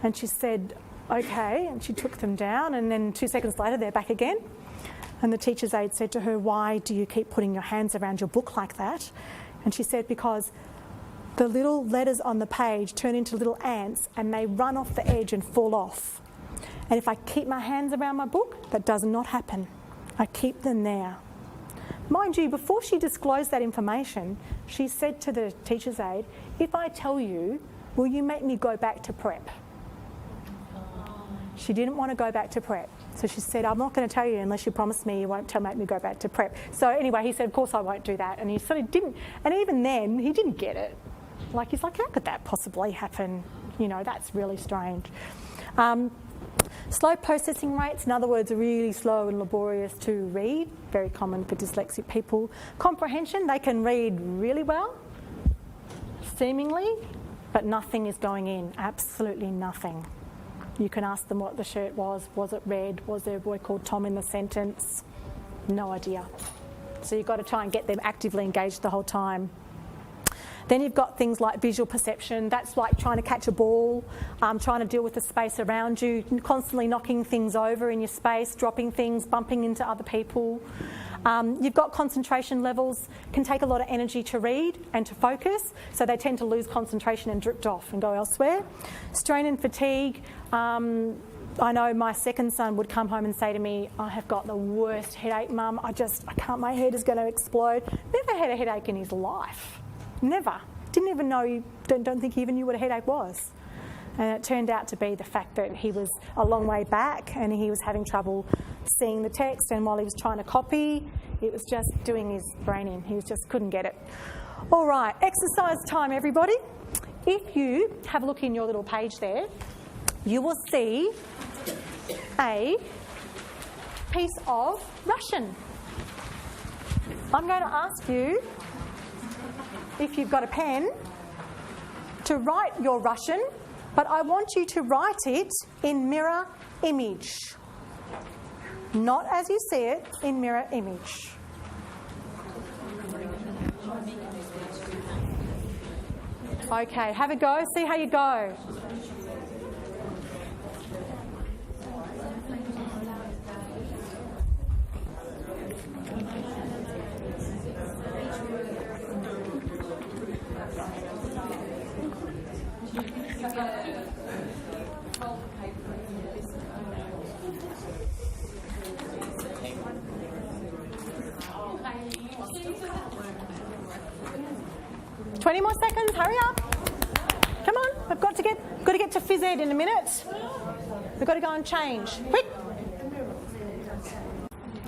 And she said, okay, and she took them down, and then 2 seconds later they're back again. And the teacher's aide said to her, why do you keep putting your hands around your book like that? And she said, because the little letters on the page turn into little ants and they run off the edge and fall off. And if I keep my hands around my book, that does not happen. I keep them there. Mind you, before she disclosed that information, she said to the teacher's aide, if I tell you, will you make me go back to prep? She didn't want to go back to prep. So she said, I'm not going to tell you unless you promise me you won't make me go back to prep. So anyway, he said, of course I won't do that. And he sort of didn't, and even then, he didn't get it. Like, he's like, how could that possibly happen? You know, that's really strange. Slow processing rates, in other words, are really slow and laborious to read, very common for dyslexic people. Comprehension, they can read really well, seemingly, but nothing is going in, absolutely nothing. You can ask them what the shirt was it red, was there a boy called Tom in the sentence? No idea. So you've got to try and get them actively engaged the whole time. Then you've got things like visual perception. That's like trying to catch a ball, trying to deal with the space around you, constantly knocking things over in your space, dropping things, bumping into other people. You've got concentration levels, can take a lot of energy to read and to focus, so they tend to lose concentration and drift off and go elsewhere. Strain and fatigue. I know my second son would come home and say to me, I have got the worst headache, Mum. I can't, my head is going to explode. Never had a headache in his life. Never. Didn't even know, don't think he even knew what a headache was. And it turned out to be the fact that he was a long way back and he was having trouble seeing the text, and while he was trying to copy, it was just doing his brain in. He just couldn't get it. All right, exercise time, everybody. If you have a look in your little page there, you will see a piece of Russian. I'm going to ask you, if you've got a pen, to write your Russian, but I want you to write it in mirror image. Not as you see it, in mirror image. Okay, have a go, see how you go. $20 more seconds, hurry up. Come on, I've got to get to phys ed in a minute. We've got to go and change. Quick.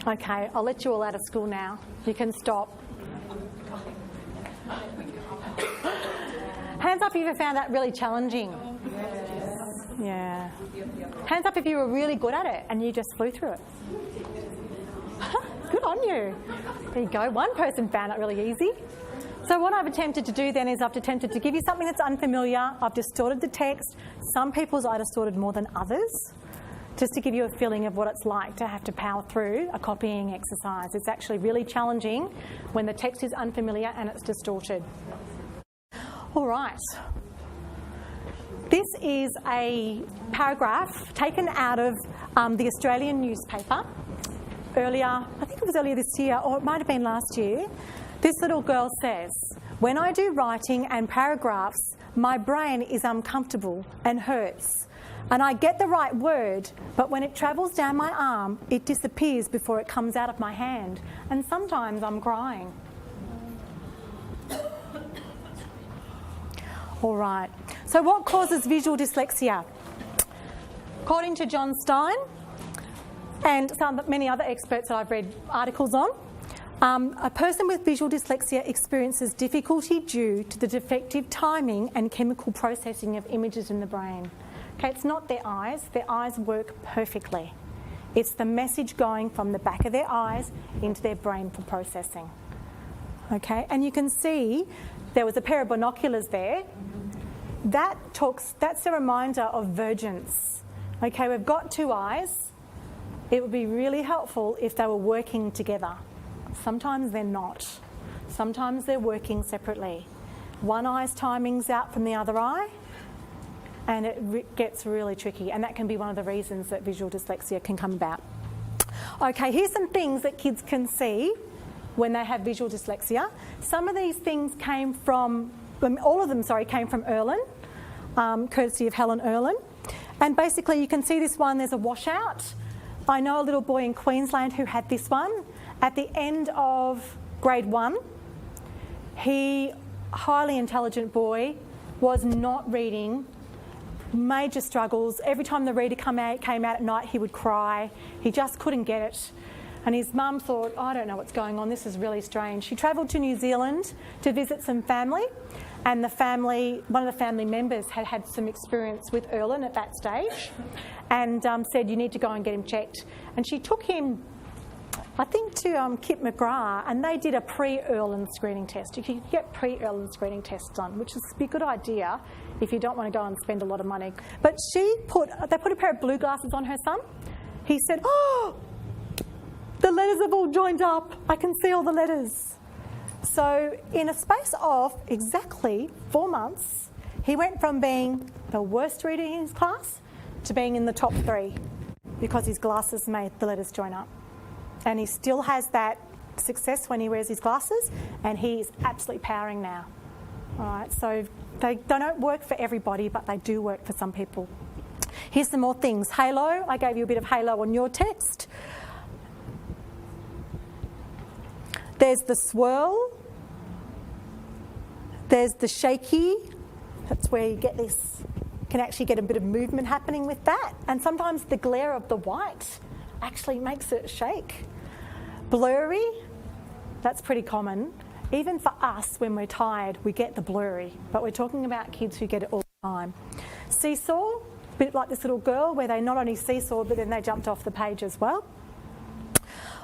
Okay, I'll let you all out of school now. You can stop. Hands up if you found that really challenging. Yeah. Hands up if you were really good at it and you just flew through it. Good on you. There you go. One person found it really easy. So what I've attempted to do then is I've attempted to give you something that's unfamiliar. I've distorted the text. Some people's I distorted more than others, just to give you a feeling of what it's like to have to power through a copying exercise. It's actually really challenging when the text is unfamiliar and it's distorted. All right. This is a paragraph taken out of the Australian newspaper earlier, I think it was earlier this year, or it might have been last year. This little girl says, when I do writing and paragraphs, my brain is uncomfortable and hurts. And I get the right word, but when it travels down my arm, it disappears before it comes out of my hand. And sometimes I'm crying. All right. So what causes visual dyslexia? According to John Stein and many other experts that I've read articles on, a person with visual dyslexia experiences difficulty due to the defective timing and chemical processing of images in the brain. Okay, it's not their eyes work perfectly. It's the message going from the back of their eyes into their brain for processing. Okay, and you can see there was a pair of binoculars there. That's a reminder of vergence. Okay, we've got two eyes. It would be really helpful if they were working together. Sometimes they're not. Sometimes they're working separately. One eye's timing's out from the other eye, and it gets really tricky, and that can be one of the reasons that visual dyslexia can come about. Okay, here's some things that kids can see when they have visual dyslexia. Some of these things came from, all of them, came from Erlen, courtesy of Helen Erlen. And basically you can see this one, there's a washout. I know a little boy in Queensland who had this one. At the end of grade 1, he, highly intelligent boy, was not reading, major struggles. Every time the reader came out at night, he would cry. He just couldn't get it. And his mum thought, I don't know what's going on, this is really strange. She travelled to New Zealand to visit some family, and one of the family members had had some experience with Erlen at that stage, and said, you need to go and get him checked. And she took him, I think, to Kit McGrath, and they did a pre-Erlen screening test. You can get pre-Erlen screening tests done, which is a good idea if you don't want to go and spend a lot of money. But they put a pair of blue glasses on her son. He said, oh, the letters have all joined up. I can see all the letters. So in a space of exactly 4 months, he went from being the worst reader in his class to being in the top 3 because his glasses made the letters join up. And he still has that success when he wears his glasses, and he's absolutely powering now. All right, so they don't work for everybody, but they do work for some people. Here's some more things. Halo, I gave you a bit of halo on your text. There's the swirl. There's the shaky. That's where you get this, can actually get a bit of movement happening with that. And sometimes the glare of the white actually makes it shake. Blurry, that's pretty common. Even for us, when we're tired, we get the blurry, but we're talking about kids who get it all the time. Seesaw, a bit like this little girl where they not only seesawed, but then they jumped off the page as well.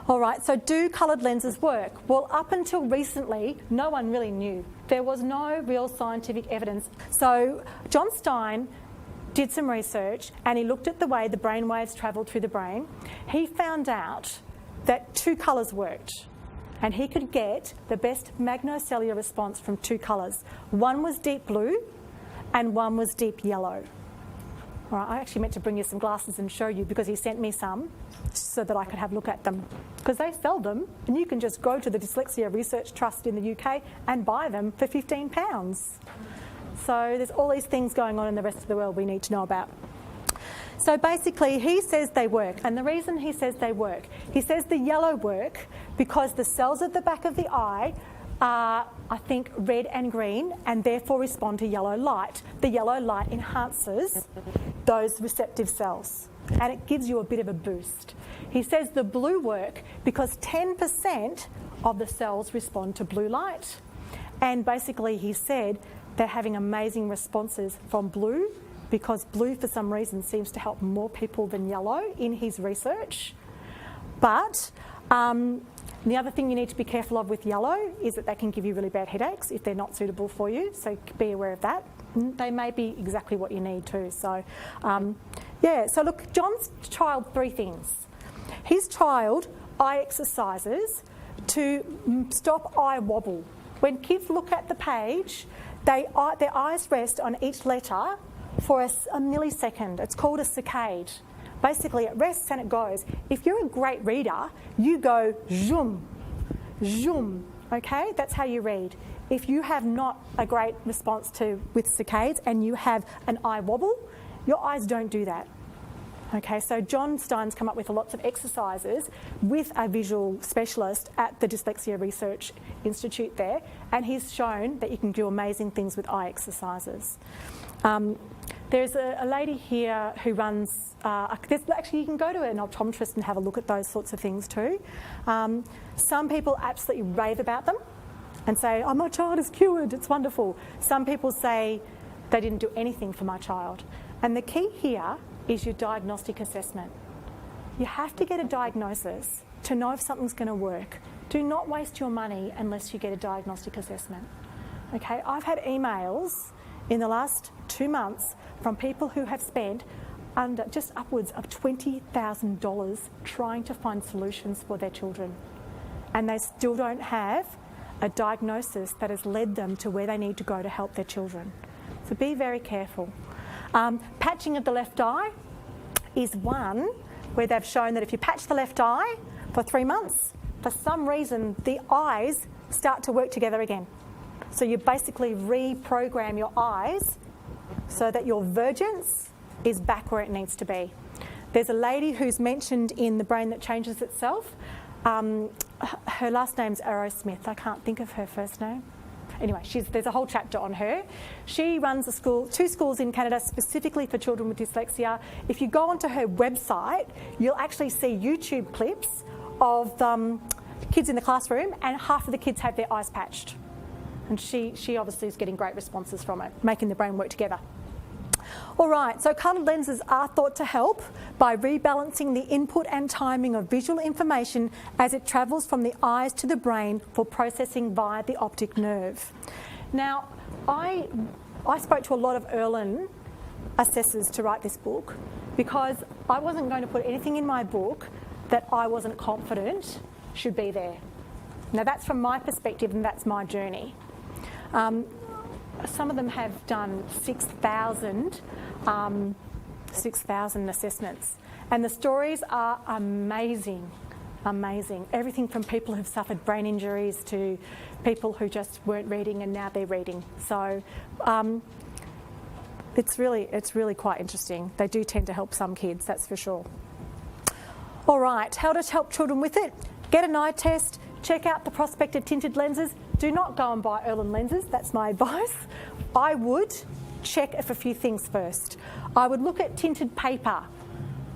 All right, so do coloured lenses work? Well, up until recently, no one really knew. There was no real scientific evidence. So John Stein did some research, and he looked at the way the brain waves travelled through the brain. He found out that 2 colours worked, and he could get the best magnocellular response from 2 colours. One was deep blue and one was deep yellow. All right, I actually meant to bring you some glasses and show you, because he sent me some so that I could have a look at them, because they sell them, and you can just go to the Dyslexia Research Trust in the UK and buy them for £15. So there's all these things going on in the rest of the world we need to know about. So basically, he says they work, and the reason he says they work, he says the yellow work because the cells at the back of the eye are, I think, red and green, and therefore respond to yellow light. The yellow light enhances those receptive cells, and it gives you a bit of a boost. He says the blue work because 10% of the cells respond to blue light, and basically he said they're having amazing responses from blue, because blue for some reason seems to help more people than yellow in his research. But the other thing you need to be careful of with yellow is that they can give you really bad headaches if they're not suitable for you, so be aware of that. They may be exactly what you need too. So so look, John's trialled 3 things. He's trialled eye exercises to stop eye wobble. When kids look at the page, their eyes rest on each letter for a millisecond. It's called a saccade. Basically, it rests and it goes. If you're a great reader, you go zoom, zoom, okay? That's how you read. If you have not a great response with saccades and you have an eye wobble, your eyes don't do that. Okay, so John Stein's come up with lots of exercises with a visual specialist at the Dyslexia Research Institute there, and he's shown that you can do amazing things with eye exercises. There's a lady here who runs, actually you can go to an optometrist and have a look at those sorts of things too. Some people absolutely rave about them and say, oh, my child is cured, it's wonderful. Some people say they didn't do anything for my child. And the key here is your diagnostic assessment. You have to get a diagnosis to know if something's going to work. Do not waste your money unless you get a diagnostic assessment. Okay, I've had emails in the last 2 months from people who have spent just upwards of $20,000 trying to find solutions for their children, and they still don't have a diagnosis that has led them to where they need to go to help their children. So be very careful. Patching of the left eye is one where they've shown that if you patch the left eye for 3 months, for some reason the eyes start to work together again. So you basically reprogram your eyes so that your vergence is back where it needs to be. There's a lady who's mentioned in The Brain That Changes Itself. Her last name's Arrowsmith. I can't think of her first name. Anyway, there's a whole chapter on her. She runs two schools in Canada specifically for children with dyslexia. If you go onto her website, you'll actually see YouTube clips of kids in the classroom, and half of the kids have their eyes patched. And she obviously is getting great responses from it, making the brain work together. All right, so coloured lenses are thought to help by rebalancing the input and timing of visual information as it travels from the eyes to the brain for processing via the optic nerve. Now, I spoke to a lot of Erlen assessors to write this book because I wasn't going to put anything in my book that I wasn't confident should be there. Now, that's from my perspective and that's my journey. Some of them have done 6,000 assessments. And the stories are amazing, amazing. Everything from people who've suffered brain injuries to people who just weren't reading and now they're reading. So it's really quite interesting. They do tend to help some kids, that's for sure. All right, how to help children with it? Get an eye test. Check out the prospective tinted lenses. Do not go and buy Erlen lenses. That's my advice. I would check a few things first. I would look at tinted paper.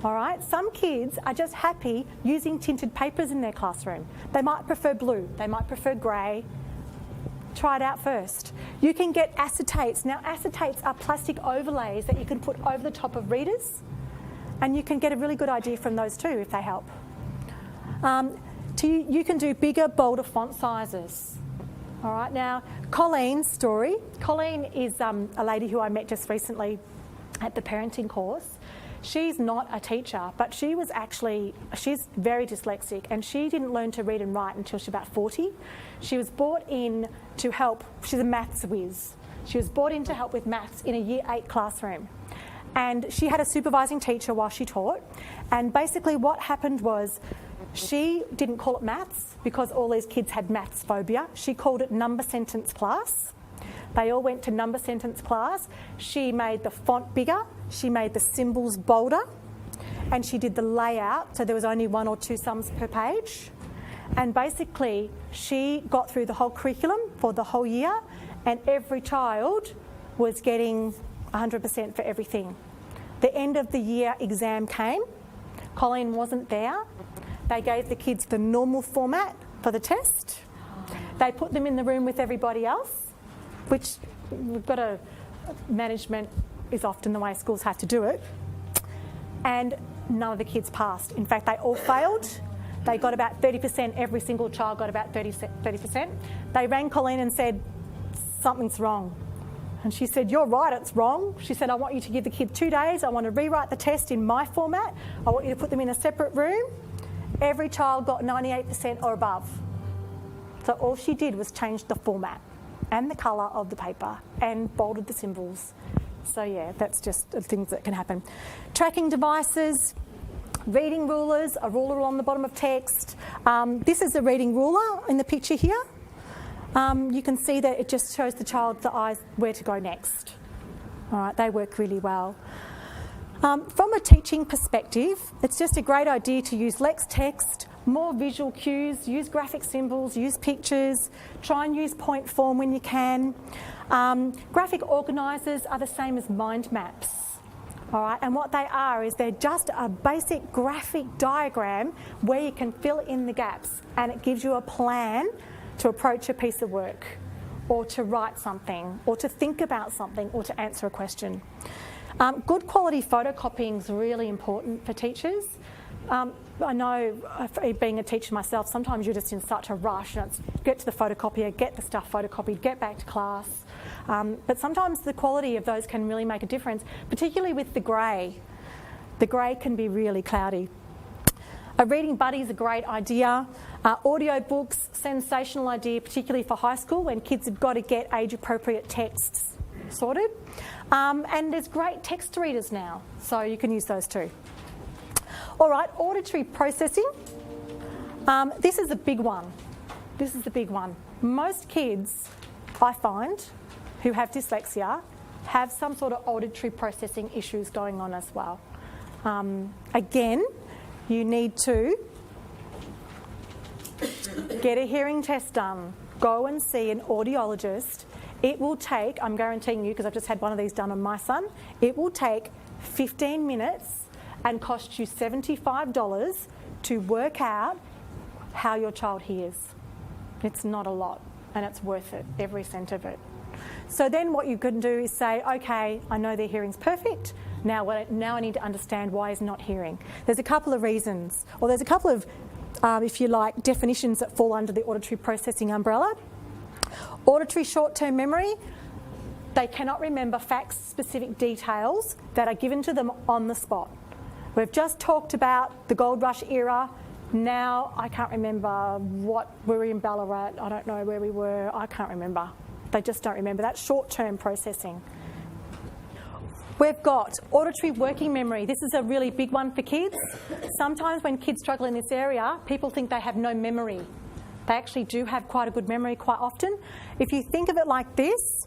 All right. Some kids are just happy using tinted papers in their classroom. They might prefer blue. They might prefer grey. Try it out first. You can get acetates. Now, acetates are plastic overlays that you can put over the top of readers, and you can get a really good idea from those too if they help. You can do bigger, bolder font sizes. All right, now, Colleens Story. Colleen is a lady who I met just recently at the parenting course. She's not a teacher, but she's very dyslexic, and she didn't learn to read and write until she was about 40. She was brought in to help. She's a maths whiz. She was brought in to help with maths in a Year 8 classroom. And she had a supervising teacher while she taught. And basically what happened was she didn't call it maths because all these kids had maths phobia. She called it number sentence class. They all went to number sentence class. She made the font bigger. She made the symbols bolder. And she did the layout so there was only 1 or 2 sums per page. And basically she got through the whole curriculum for the whole year, and every child was getting 100% for everything. The end of the year exam came. Colleen wasn't there. They gave the kids the normal format for the test. They put them in the room with everybody else, which management is often the way schools have to do it. And none of the kids passed. In fact, they all failed. They got about 30%. Every single child got about 30%. They rang Colleen and said, something's wrong. And she said, you're right, it's wrong. She said, I want you to give the kid 2 days. I want to rewrite the test in my format. I want you to put them in a separate room. Every child got 98% or above. So all she did was change the format and the colour of the paper and bolded the symbols. So yeah, that's just things that can happen. Tracking devices, reading rulers, a ruler on the bottom of text. This is a reading ruler in the picture here. You can see that it just shows the child the eyes where to go next. All right, they work really well. From a teaching perspective, it's just a great idea to use less text, more visual cues, use graphic symbols, use pictures, try and use point form when you can. Graphic organisers are the same as mind maps. All right, and what they are is they're just a basic graphic diagram where you can fill in the gaps, and it gives you a plan to approach a piece of work, or to write something, or to think about something, or to answer a question. Good quality photocopying is really important for teachers. I know, being a teacher myself, sometimes you're just in such a rush, and it's get to the photocopier, get the stuff photocopied, get back to class. But sometimes the quality of those can really make a difference, particularly with the grey. The grey can be really cloudy. A reading buddy is a great idea. Audio books, sensational idea, particularly for high school when kids have got to get age-appropriate texts sorted. And there's great text readers now, so you can use those too. All right, auditory processing. This is a big one. This is the big one. Most kids, I find, who have dyslexia have some sort of auditory processing issues going on as well. Again, you need to get a hearing test done. Go and see an audiologist. It will take, I'm guaranteeing you, because I've just had one of these done on my son, it will take 15 minutes and cost you $75 to work out how your child hears. It's not a lot, and it's worth it, every cent of it. So then what you can do is say, okay, I know their hearing's perfect. Now I need to understand why he's not hearing. There's a couple of reasons, or there's a couple of, if you like, definitions that fall under the auditory processing umbrella. Auditory short-term memory, they cannot remember facts, specific details that are given to them on the spot. We've just talked about the Gold Rush era. Now I can't remember what we were in Ballarat. I don't know where we were. I can't remember. They just don't remember. That's short-term processing. We've got auditory working memory. This is a really big one for kids. Sometimes when kids struggle in this area, people think they have no memory. They actually do have quite a good memory quite often. If you think of it like this,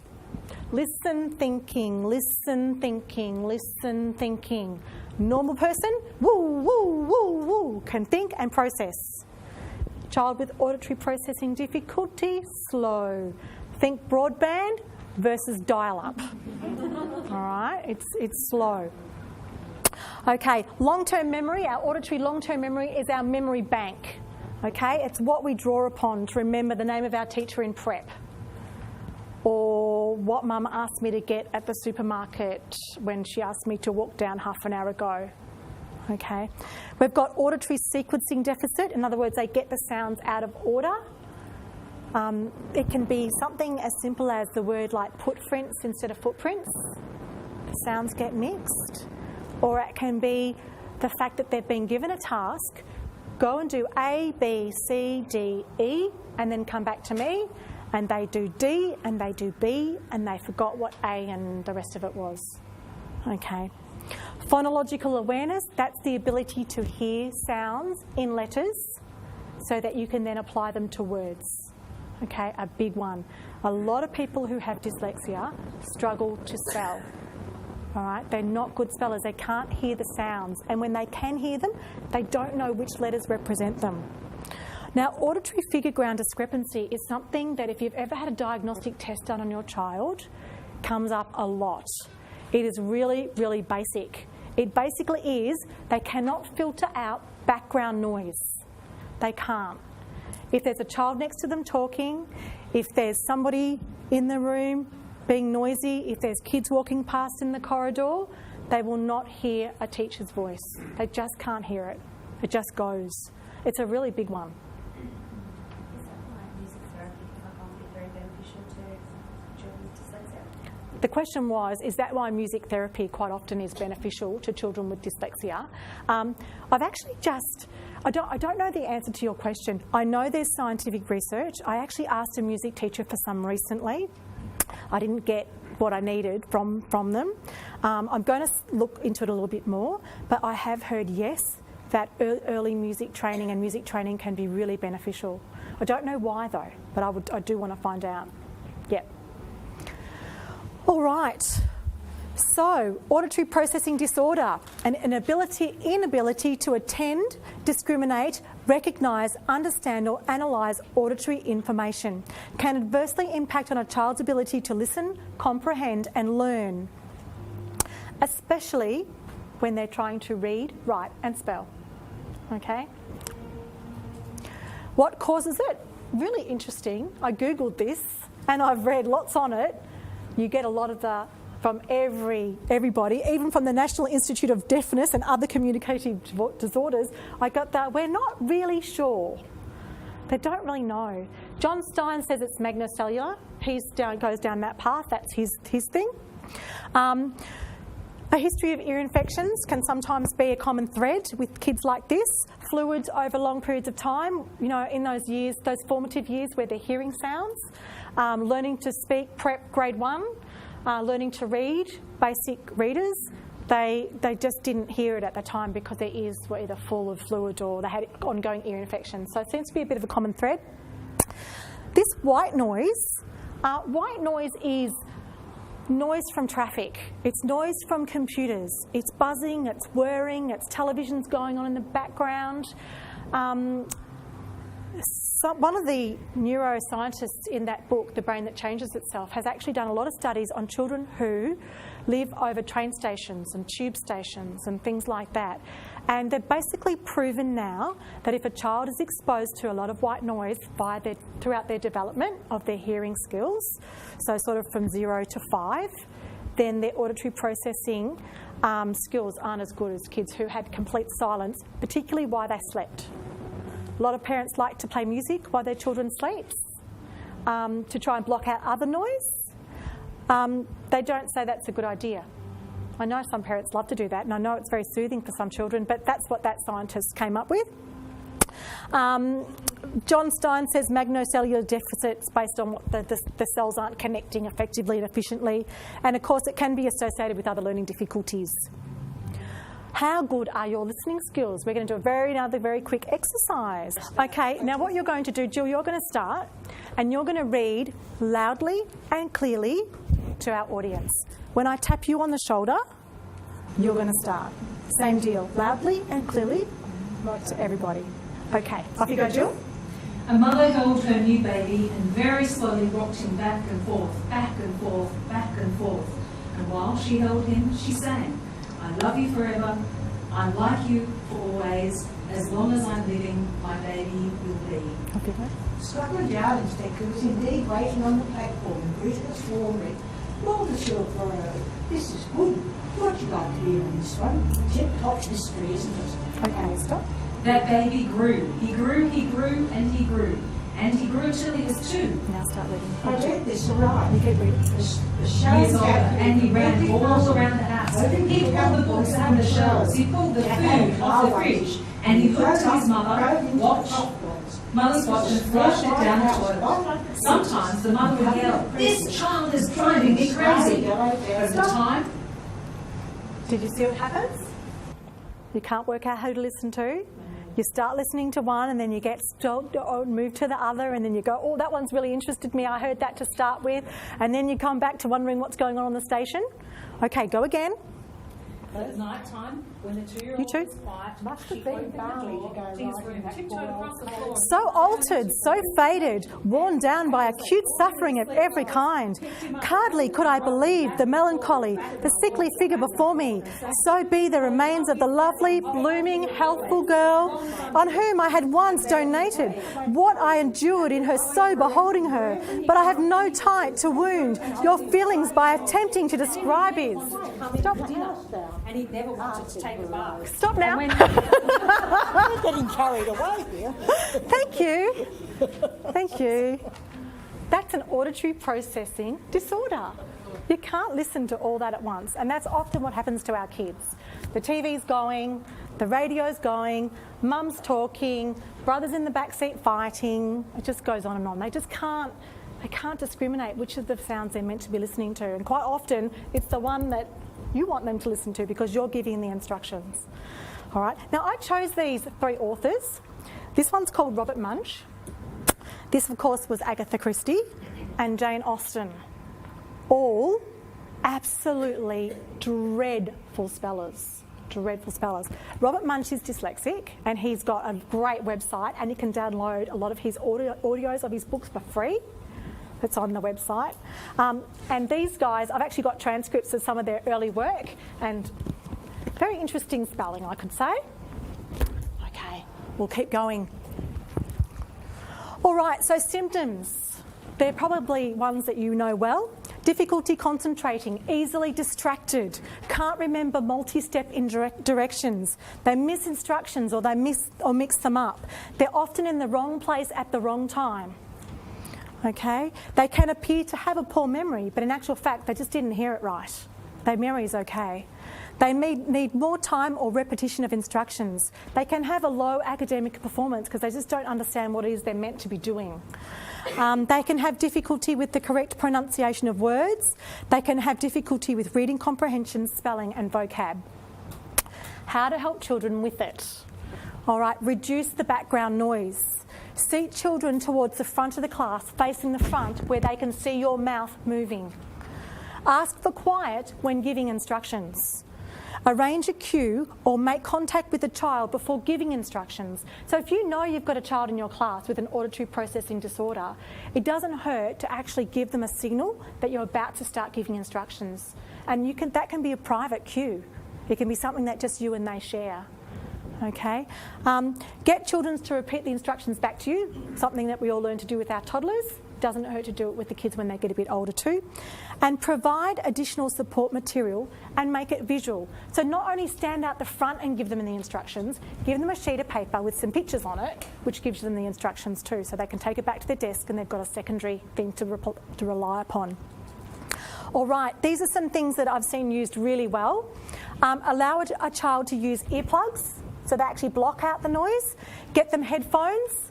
listen, thinking, listen, thinking, listen, thinking. Normal person, woo, woo, woo, woo, can think and process. Child with auditory processing difficulty, slow. Think broadband versus dial-up. All right, it's slow. Okay, long-term memory, our auditory long-term memory is our memory bank. Okay, it's what we draw upon to remember the name of our teacher in prep, or what mum asked me to get at the supermarket when she asked me to walk down half an hour ago. Okay, we've got auditory sequencing deficit. In other words, they get the sounds out of order. It can be something as simple as the word like footprints instead of footprints. The sounds get mixed. Or it can be the fact that they've been given a task, go and do A, B, C, D, E, and then come back to me, and they do D and they do B, and they forgot what A and the rest of it was. Okay. Phonological awareness, that's the ability to hear sounds in letters so that you can then apply them to words. Okay, a big one. A lot of people who have dyslexia struggle to spell. All right, they're not good spellers. They can't hear the sounds. And when they can hear them, they don't know which letters represent them. Now, auditory figure ground discrepancy is something that if you've ever had a diagnostic test done on your child, comes up a lot. It is really, really basic. It basically is they cannot filter out background noise. They can't. If there's a child next to them talking, if there's somebody in the room being noisy, if there's kids walking past in the corridor, they will not hear a teacher's voice. They just can't hear it. It just goes. It's a really big one. Is that why music therapy can be very beneficial to children with dyslexia? The question was, is that why music therapy quite often is beneficial to children with dyslexia? I've actually just... I don't know the answer to your question. I know there's scientific research. I actually asked a music teacher for some recently. I didn't get what I needed from them. I'm going to look into it a little bit more, but I have heard, yes, that early music training and music training can be really beneficial. I don't know why though, but I do want to find out. Yep. All right. So, auditory processing disorder, an inability to attend, discriminate, recognise, understand or analyse auditory information can adversely impact on a child's ability to listen, comprehend and learn, especially when they're trying to read, write and spell. Okay? What causes it? Really interesting. I googled this and I've read lots on it. You get a lot of the from everybody, even from the National Institute of Deafness and other communicative disorders, I got that we're not really sure. They don't really know. John Stein says it's magnocellular. He goes down that path. That's his thing. A history of ear infections can sometimes be a common thread with kids like this. Fluids over long periods of time, you know, in those years, those formative years where they're hearing sounds. Learning to speak, prep, grade 1. learning to read, basic readers. They just didn't hear it at the time because their ears were either full of fluid or they had ongoing ear infection. So it seems to be a bit of a common thread. This white noise is noise from traffic. It's noise from computers. It's buzzing, it's whirring, it's televisions going on in the background. One of the neuroscientists in that book, The Brain That Changes Itself, has actually done a lot of studies on children who live over train stations and tube stations and things like that. And they've basically proven now that if a child is exposed to a lot of white noise throughout their development of their hearing skills, so sort of from 0 to 5, then their auditory processing skills aren't as good as kids who had complete silence, particularly while they slept. A lot of parents like to play music while their children sleep to try and block out other noise. They don't say that's a good idea. I know some parents love to do that, and I know it's very soothing for some children, but that's what that scientist came up with. John Stein says magnocellular deficits based on what the cells aren't connecting effectively and efficiently, and of course it can be associated with other learning difficulties. How good are your listening skills? We're going to do another very quick exercise. Okay, now what you're going to do, Jill, you're going to start and you're going to read loudly and clearly to our audience. When I tap you on the shoulder, you're going to start. Same deal, loudly and clearly to everybody. Okay, off you go, Jill. A mother held her new baby and very slowly rocked him back and forth, back and forth, back and forth. And while she held him, she sang, I love you forever, I'm like you for always, as long as I'm living, my baby will be. Okay. Scotland Yard inspector was indeed waiting on the platform and greeted us warmly. Well, Monsieur Poirot, this is good. What you like to hear on this one? Tip-top history, isn't it? Okay, stop. That baby grew. He grew, he grew, and he grew. And he grew till he was 2. Now start reading. I read this right. You keep reading. The Years older, and he ran all around the house. He pulled the books out of the shelves. He pulled the food off the fridge, and he looked at his mother's watch and flushed it down the toilet. Sometimes the mother would yell, "This child is driving me crazy." Over time, Did you see what happens? You can't work out who to listen to. You start listening to one and then you get move to the other and then you go, oh, that one's really interested me. I heard that to start with. And then you come back to wondering what's going on the station. Okay, go again. at night time, when the 2-year-old You too? was quiet, Must have she been opened the barley door to go to his right in room, that tiptoed across the floor. So altered, so faded, worn down by acute suffering of every kind. Hardly could I believe the melancholy, the sickly figure before me. So be the remains of the lovely, blooming, healthful girl on whom I had once donated. What I endured in her so beholding her, but I have no time to wound your feelings by attempting to describe it. Stop dinner, and he never wanted to take a bath. Stop now. We're getting carried away here. Thank you. Thank you. That's an auditory processing disorder. You can't listen to all that at once, and that's often what happens to our kids. The TV's going, the radio's going, mum's talking, brother's in the back seat fighting. It just goes on and on. They can't discriminate which of the sounds they're meant to be listening to, and quite often it's the one that you want them to listen to because you're giving the instructions. All right. Now, I chose these 3 authors. This one's called Robert Munsch. This, of course, was Agatha Christie and Jane Austen. All absolutely dreadful spellers. Dreadful spellers. Robert Munsch is dyslexic, and he's got a great website, and you can download a lot of his audios of his books for free. It's on the website. And these guys, I've actually got transcripts of some of their early work, and very interesting spelling, I could say. Okay, we'll keep going. All right, so symptoms. They're probably ones that you know well. Difficulty concentrating, easily distracted, can't remember multi-step directions. They miss instructions or they mix them up. They're often in the wrong place at the wrong time. Okay? They can appear to have a poor memory, but in actual fact, they just didn't hear it right. Their memory is okay. They need more time or repetition of instructions. They can have a low academic performance because they just don't understand what it is they're meant to be doing. They can have difficulty with the correct pronunciation of words. They can have difficulty with reading comprehension, spelling and vocab. How to help children with it? All right, reduce the background noise. Seat children towards the front of the class, facing the front where they can see your mouth moving. Ask for quiet when giving instructions. Arrange a cue or make contact with the child before giving instructions. So if you know you've got a child in your class with an auditory processing disorder, it doesn't hurt to actually give them a signal that you're about to start giving instructions. And that can be a private cue. It can be something that just you and they share. Okay? Get children to repeat the instructions back to you, something that we all learn to do with our toddlers. Doesn't hurt to do it with the kids when they get a bit older too. And provide additional support material and make it visual. So not only stand out the front and give them the instructions, give them a sheet of paper with some pictures on it, which gives them the instructions too, so they can take it back to their desk and they've got a secondary thing to rely upon. All right, these are some things that I've seen used really well. Allow a child to use earplugs, so they actually block out the noise. Get them headphones.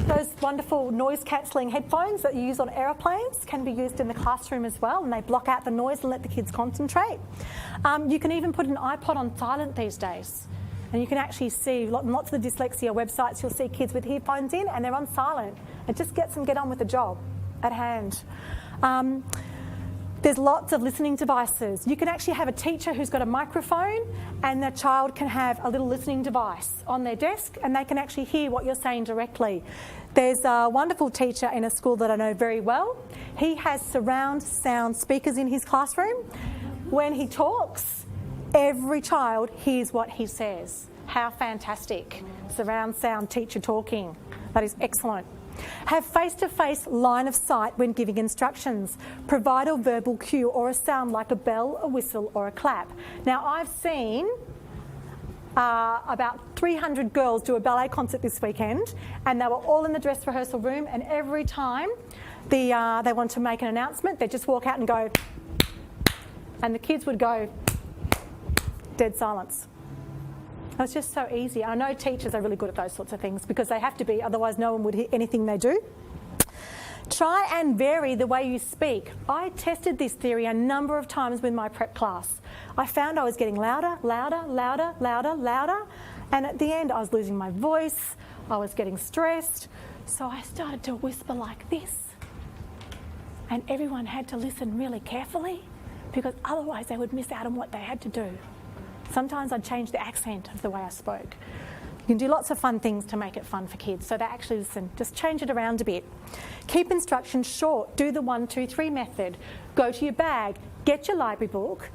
Those wonderful noise-cancelling headphones that you use on aeroplanes can be used in the classroom as well, and they block out the noise and let the kids concentrate. You can even put an iPod on silent these days, and you can actually see lots of the dyslexia websites. You'll see kids with earphones in and they're on silent. It just gets them get on with the job at hand. There's lots of listening devices. You can actually have a teacher who's got a microphone and the child can have a little listening device on their desk and they can actually hear what you're saying directly. There's a wonderful teacher in a school that I know very well. He has surround sound speakers in his classroom. When he talks, every child hears what he says. How fantastic. Surround sound teacher talking. That is excellent. Have face-to-face line of sight when giving instructions. Provide a verbal cue or a sound like a bell, a whistle or a clap. Now I've seen about 300 girls do a ballet concert this weekend and they were all in the dress rehearsal room, and every time they want to make an announcement, they just walk out and go, and the kids would go, dead silence. It's just so easy. I know teachers are really good at those sorts of things because they have to be, otherwise no one would hear anything they do. Try and vary the way you speak. I tested this theory a number of times with my prep class. I found I was getting louder, louder, louder, louder, louder, and at the end I was losing my voice, I was getting stressed, so I started to whisper like this. And everyone had to listen really carefully because otherwise they would miss out on what they had to do. Sometimes I'd change the accent of the way I spoke. You can do lots of fun things to make it fun for kids, so they actually listen. Just change it around a bit. Keep instructions short. Do the 1, 2, 3 method. Go to your bag, get your library book,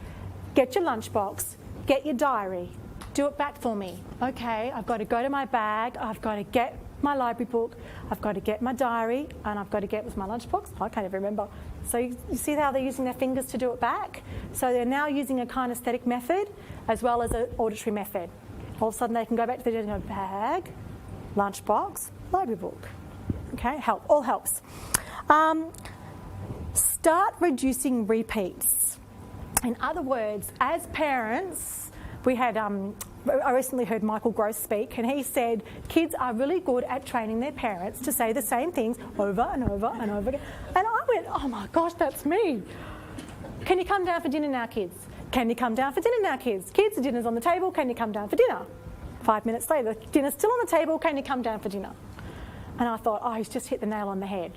get your lunchbox, get your diary. Do it back for me. Okay, I've got to go to my bag, I've got to get my library book, I've got to get my diary, and I've got to get with my lunchbox. I can't even remember. So you see how they're using their fingers to do it back? So they're now using a kinesthetic method as well as an auditory method. All of a sudden they can go back to their bag, lunchbox, library book. Okay, all helps. Start reducing repeats. In other words, as parents, we had, I recently heard Michael Gross speak, and he said kids are really good at training their parents to say the same things over and over and over again. And I went, oh my gosh, that's me. Can you come down for dinner now, kids? Can you come down for dinner now, kids? Kids, the dinner's on the table, can you come down for dinner? 5 minutes later, dinner's still on the table, can you come down for dinner? And I thought, oh, he's just hit the nail on the head.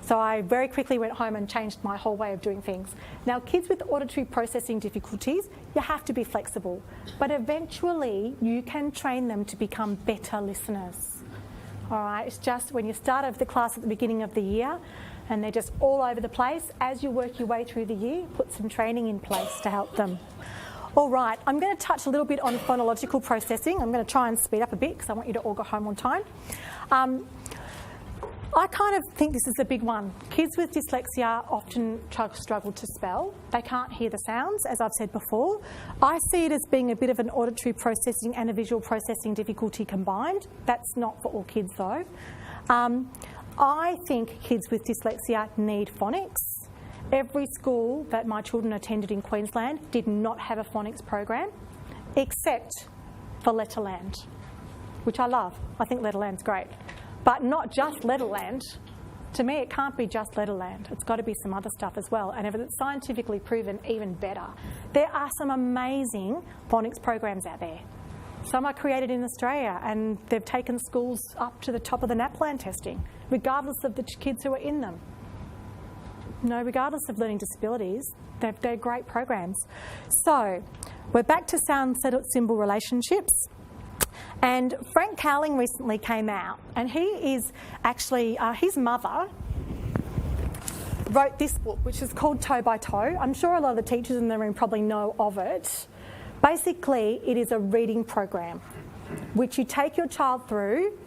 So I very quickly went home and changed my whole way of doing things. Now, kids with auditory processing difficulties, you have to be flexible, but eventually you can train them to become better listeners. All right, it's just when you start off the class at the beginning of the year and they're just all over the place, as you work your way through the year, put some training in place to help them. All right, I'm going to touch a little bit on phonological processing. I'm going to try and speed up a bit because I want you to all go home on time. I kind of think this is a big one. Kids with dyslexia often struggle to spell. They can't hear the sounds, as I've said before. I see it as being a bit of an auditory processing and a visual processing difficulty combined. That's not for all kids though. I think kids with dyslexia need phonics. Every school that my children attended in Queensland did not have a phonics program, except for Letterland, which I love. I think Letterland's great. But not just Letterland. To me, it can't be just Letterland. It's got to be some other stuff as well. And if it's scientifically proven, even better. There are some amazing phonics programs out there. Some are created in Australia, and they've taken schools up to the top of the NAPLAN testing, regardless of the kids who are in them. No, regardless of learning disabilities, they're great programs. So, we're back to sound symbol relationships. And Frank Cowling recently came out, and he is actually, his mother wrote this book, which is called Toe by Toe. I'm sure a lot of the teachers in the room probably know of it. Basically, it is a reading program, which you take your child through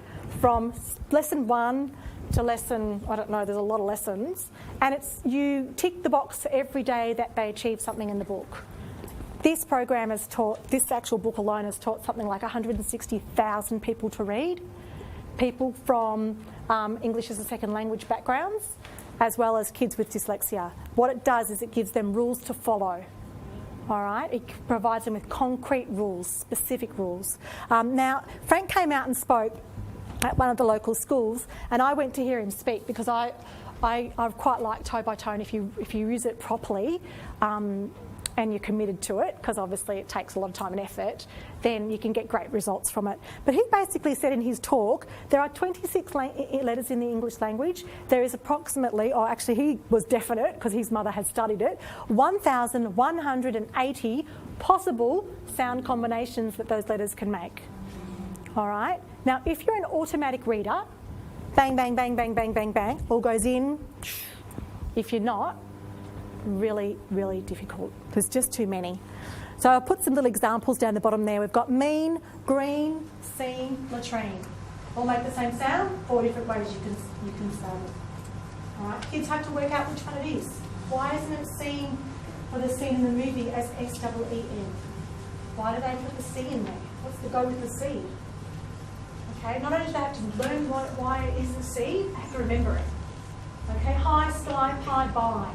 from lesson 1 to lesson, I don't know, there's a lot of lessons, and you tick the box every day that they achieve something in the book. This program has taught, this actual book alone has taught something like 160,000 people to read, people from English as a second language backgrounds, as well as kids with dyslexia. What it does is it gives them rules to follow. All right, it provides them with concrete rules, specific rules. Now, Frank came out and spoke at one of the local schools, and I went to hear him speak because I quite like Toe by Toe, and if you use it properly, and you're committed to it, because obviously it takes a lot of time and effort, then you can get great results from it. But he basically said in his talk, there are 26 letters in the English language. There is approximately, or actually he was definite because his mother had studied it, 1,180 possible sound combinations that those letters can make. All right? Now, if you're an automatic reader, bang, bang, bang, bang, bang, bang, bang, all goes in. If you're not, really, really difficult. There's just too many. So I'll put some little examples down the bottom there. We've got mean, green, seen, latrine. All make the same sound, 4 different ways you can spell it. All right, kids have to work out which one it is. Why isn't it seen for the scene in the movie as S-E-E-N? Why do they put the C in there? What's the go with the C? Okay, not only do they have to learn why it is the C, they have to remember it. Okay, high, sky, pie, by.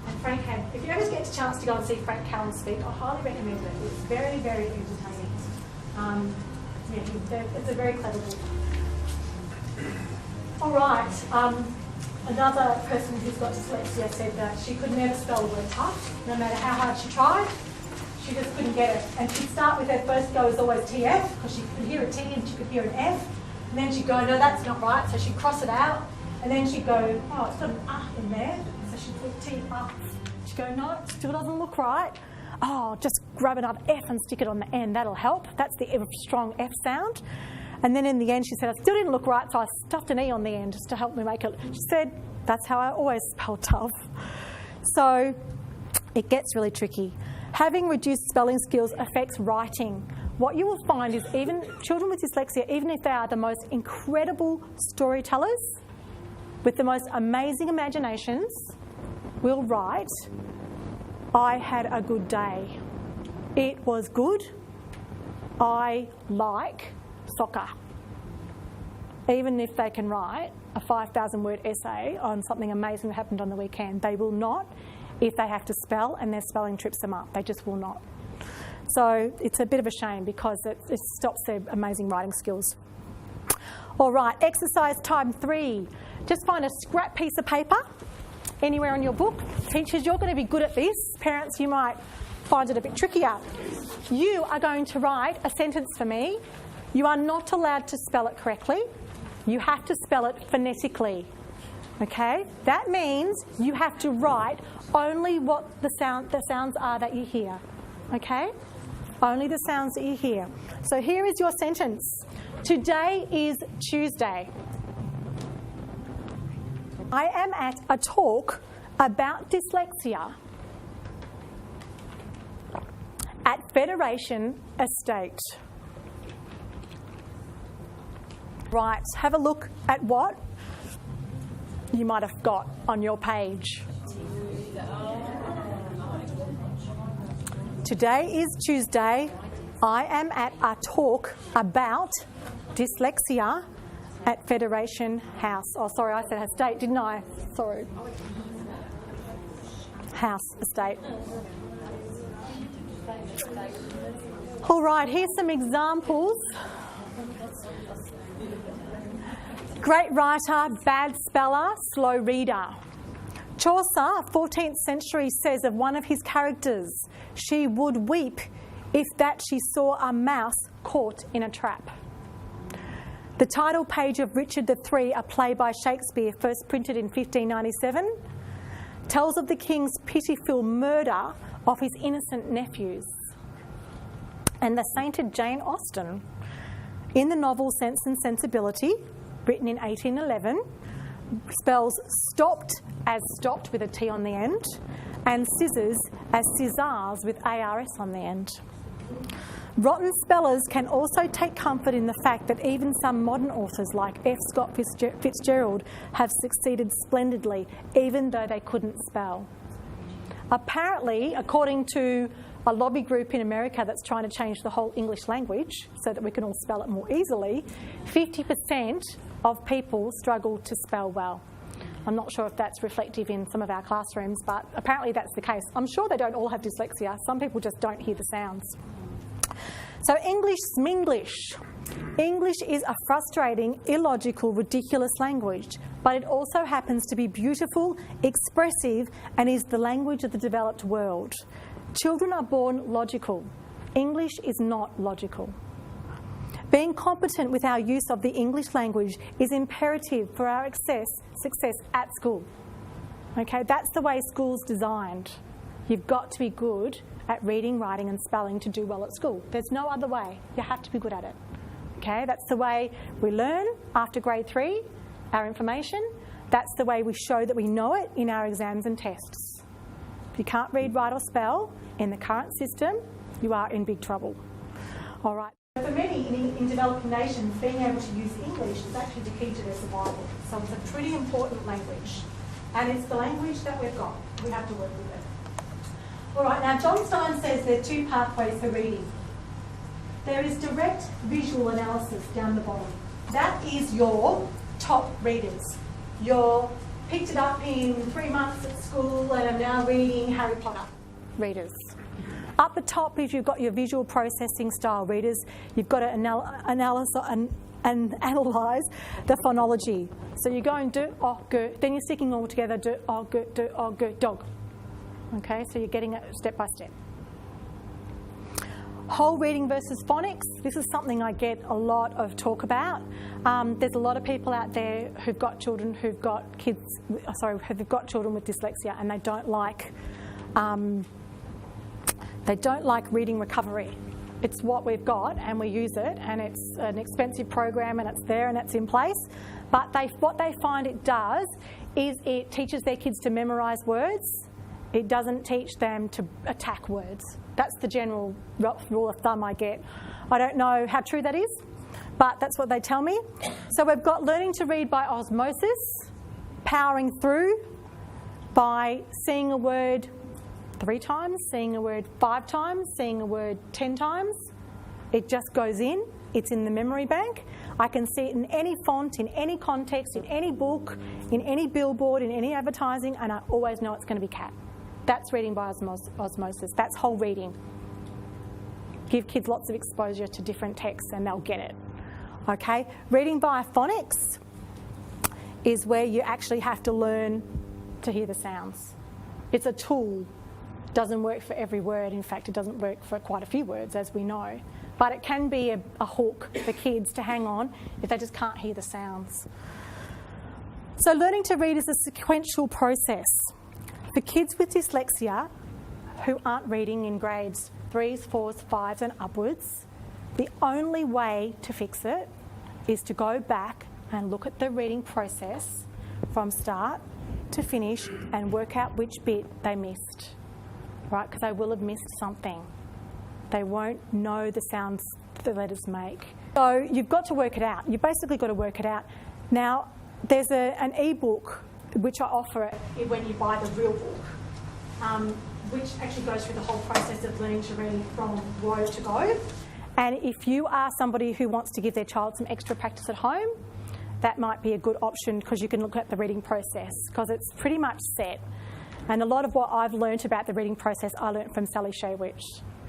And Frank had, if you ever get a chance to go and see Frank Cowling speak, I highly recommend it. It's very, very entertaining. It's a very clever book. All right, another person who's got dyslexia said that she could never spell the word tough, no matter how hard she tried. She just couldn't get it. And she'd start with her first go as always TF, because she could hear a T and she could hear an F. And then she'd go, no, that's not right. So she'd cross it out. And then she'd go, oh, it's got an in there. She'd put T up. She'd go, no, it still doesn't look right. Oh, just grab another F and stick it on the end. That'll help. That's the strong F sound. And then in the end, she said, I still didn't look right, so I stuffed an E on the end just to help me make it. She said, that's how I always spell tough. So it gets really tricky. Having reduced spelling skills affects writing. What you will find is even children with dyslexia, even if they are the most incredible storytellers with the most amazing imaginations, will write, I had a good day. It was good. I like soccer. Even if they can write a 5,000-word essay on something amazing that happened on the weekend, they will not if they have to spell and their spelling trips them up. They just will not. So it's a bit of a shame because it stops their amazing writing skills. All right, exercise time 3. Just find a scrap piece of paper anywhere on your book. Teachers, you're going to be good at this. Parents, you might find it a bit trickier. You are going to write a sentence for me. You are not allowed to spell it correctly. You have to spell it phonetically. Okay? That means you have to write only what the sounds are that you hear. Okay? Only the sounds that you hear. So here is your sentence. Today is Tuesday. I am at a talk about dyslexia at Federation Estate. Right, have a look at what you might have got on your page. Today is Tuesday. I am at a talk about dyslexia at Federation House. Oh, sorry, I said estate, didn't I? Sorry. House, estate. All right, here's some examples. Great writer, bad speller, slow reader. Chaucer, 14th century, says of one of his characters, she would weep if that she saw a mouse caught in a trap. The title page of Richard III, a play by Shakespeare, first printed in 1597, tells of the king's pitiful murder of his innocent nephews. And the sainted Jane Austen, in the novel Sense and Sensibility, written in 1811, spells stopped as stopped with a T on the end, and scissors as scissors with ARS on the end. Rotten spellers can also take comfort in the fact that even some modern authors like F. Scott Fitzgerald have succeeded splendidly, even though they couldn't spell. Apparently, according to a lobby group in America that's trying to change the whole English language so that we can all spell it more easily, 50% of people struggle to spell well. I'm not sure if that's reflective in some of our classrooms, but apparently that's the case. I'm sure they don't all have dyslexia. Some people just don't hear the sounds. So English Sminglish. English is a frustrating, illogical, ridiculous language, but it also happens to be beautiful, expressive, and is the language of the developed world. Children are born logical. English is not logical. Being competent with our use of the English language is imperative for our success at school. Okay, that's the way school's designed. You've got to be good at reading, writing and spelling to do well at school. There's no other way. You have to be good at it. Okay, that's the way we learn after grade 3, our information. That's the way we show that we know it in our exams and tests. If you can't read, write or spell in the current system, you are in big trouble. All right. For many in developing nations, being able to use English is actually the key to their survival. So it's a pretty important language. And it's the language that we've got. We have to work with it. All right, now John Stein says there are 2 pathways for reading. There is direct visual analysis down the bottom. That is your top readers. You're picked it up in 3 months at school and are now reading Harry Potter readers. Up the top, if you've got your visual processing style readers, you've got to analyse the phonology. So you're going do, oh, go, then you're sticking all together, do, oh, go, dog. Okay, so you're getting it step by step. Whole reading versus phonics. This is something I get a lot of talk about. There's a lot of people out there who've got children who've got children with dyslexia, and they don't like reading recovery. It's what we've got, and we use it, and it's an expensive program, and it's there, and it's in place. But what they find it does is it teaches their kids to memorise words. It doesn't teach them to attack words. That's the general rule of thumb I get. I don't know how true that is, but that's what they tell me. So we've got learning to read by osmosis, powering through by seeing a word 3 times, seeing a word 5 times, seeing a word 10 times. It just goes in. It's in the memory bank. I can see it in any font, in any context, in any book, in any billboard, in any advertising, and I always know it's going to be cat. That's reading by osmosis. That's whole reading. Give kids lots of exposure to different texts and they'll get it. Okay? Reading by phonics is where you actually have to learn to hear the sounds. It's a tool. It doesn't work for every word. In fact, it doesn't work for quite a few words, as we know. But it can be a hook for kids to hang on if they just can't hear the sounds. So learning to read is a sequential process. For kids with dyslexia who aren't reading in grades 3s, 4s, 5s and upwards, the only way to fix it is to go back and look at the reading process from start to finish and work out which bit they missed, right? Because they will have missed something. They won't know the sounds the letters make. So you've got to work it out. You've basically got to work it out. Now, there's an e-book which I offer when you buy the real book, which actually goes through the whole process of learning to read from row to go. And if you are somebody who wants to give their child some extra practice at home, that might be a good option because you can look at the reading process because it's pretty much set. And a lot of what I've learnt about the reading process, I learnt from Sally Shaywitch,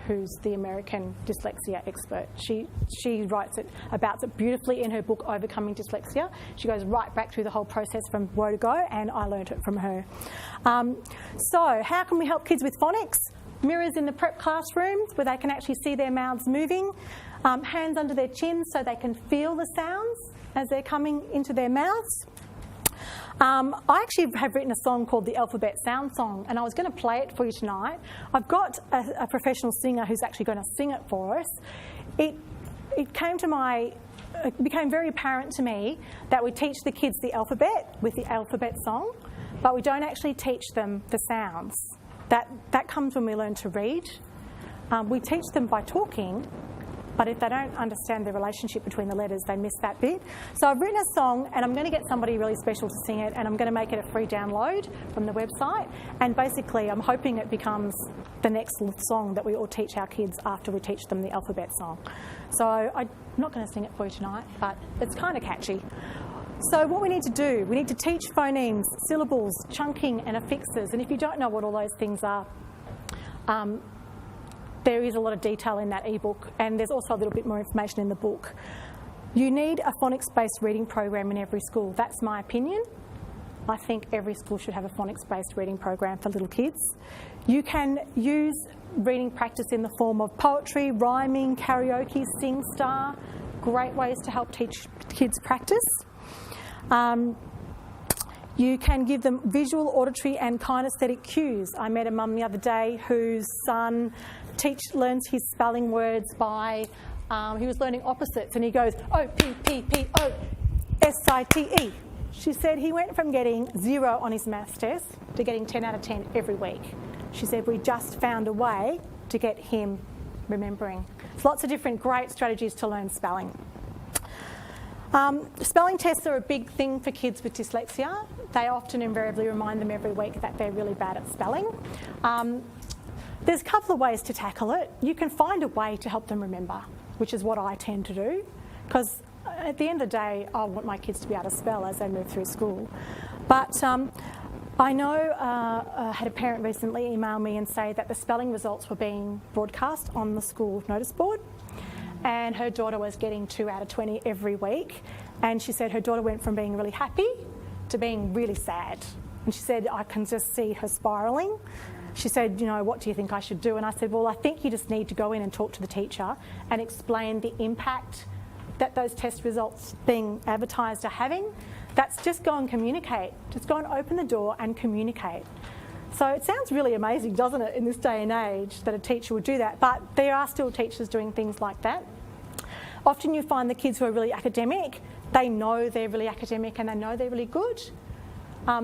who's the American dyslexia expert. She writes about it beautifully in her book, Overcoming Dyslexia. She goes right back through the whole process from where to go, and I learnt it from her. So how can we help kids with phonics? Mirrors in the prep classrooms where they can actually see their mouths moving, hands under their chins so they can feel the sounds as they're coming into their mouths. I actually have written a song called the Alphabet Sound Song, and I was going to play it for you tonight. I've got a professional singer who's actually going to sing it for us. It became very apparent to me that we teach the kids the alphabet with the alphabet song, but we don't actually teach them the sounds. That comes when we learn to read. We teach them by talking, but if they don't understand the relationship between the letters, they miss that bit. So I've written a song, and I'm going to get somebody really special to sing it, and I'm going to make it a free download from the website. And basically, I'm hoping it becomes the next song that we all teach our kids after we teach them the alphabet song. So I'm not going to sing it for you tonight, but it's kind of catchy. So what we need to do, we need to teach phonemes, syllables, chunking and affixes. And if you don't know what all those things are, there is a lot of detail in that ebook, and there's also a little bit more information in the book. You need a phonics-based reading program in every school. That's my opinion. I think every school should have a phonics-based reading program for little kids. You can use reading practice in the form of poetry, rhyming, karaoke, SingStar. Great ways to help teach kids practice. You can give them visual, auditory and kinesthetic cues. I met a mum the other day whose son learns his spelling words by, he was learning opposites, and he goes, O-P-P-P-O-S-I-T-E. She said he went from getting 0 on his maths test to getting 10 out of 10 every week. She said we just found a way to get him remembering. There's lots of different great strategies to learn spelling. Spelling tests are a big thing for kids with dyslexia. They often invariably remind them every week that they're really bad at spelling. There's a couple of ways to tackle it. You can find a way to help them remember, which is what I tend to do, because at the end of the day, I want my kids to be able to spell as they move through school. But I know I had a parent recently email me and say that the spelling results were being broadcast on the school notice board, and her daughter was getting 2 out of 20 every week, and she said her daughter went from being really happy to being really sad. And she said, I can just see her spiralling. She said, you know, what do you think I should do? And I said, well, I think you just need to go in and talk to the teacher and explain the impact that those test results being advertised are having. That's just go and communicate. Just go and open the door and communicate. So it sounds really amazing, doesn't it, in this day and age that a teacher would do that, but there are still teachers doing things like that. Often you find the kids who are really academic, they know they're really academic and they know they're really good.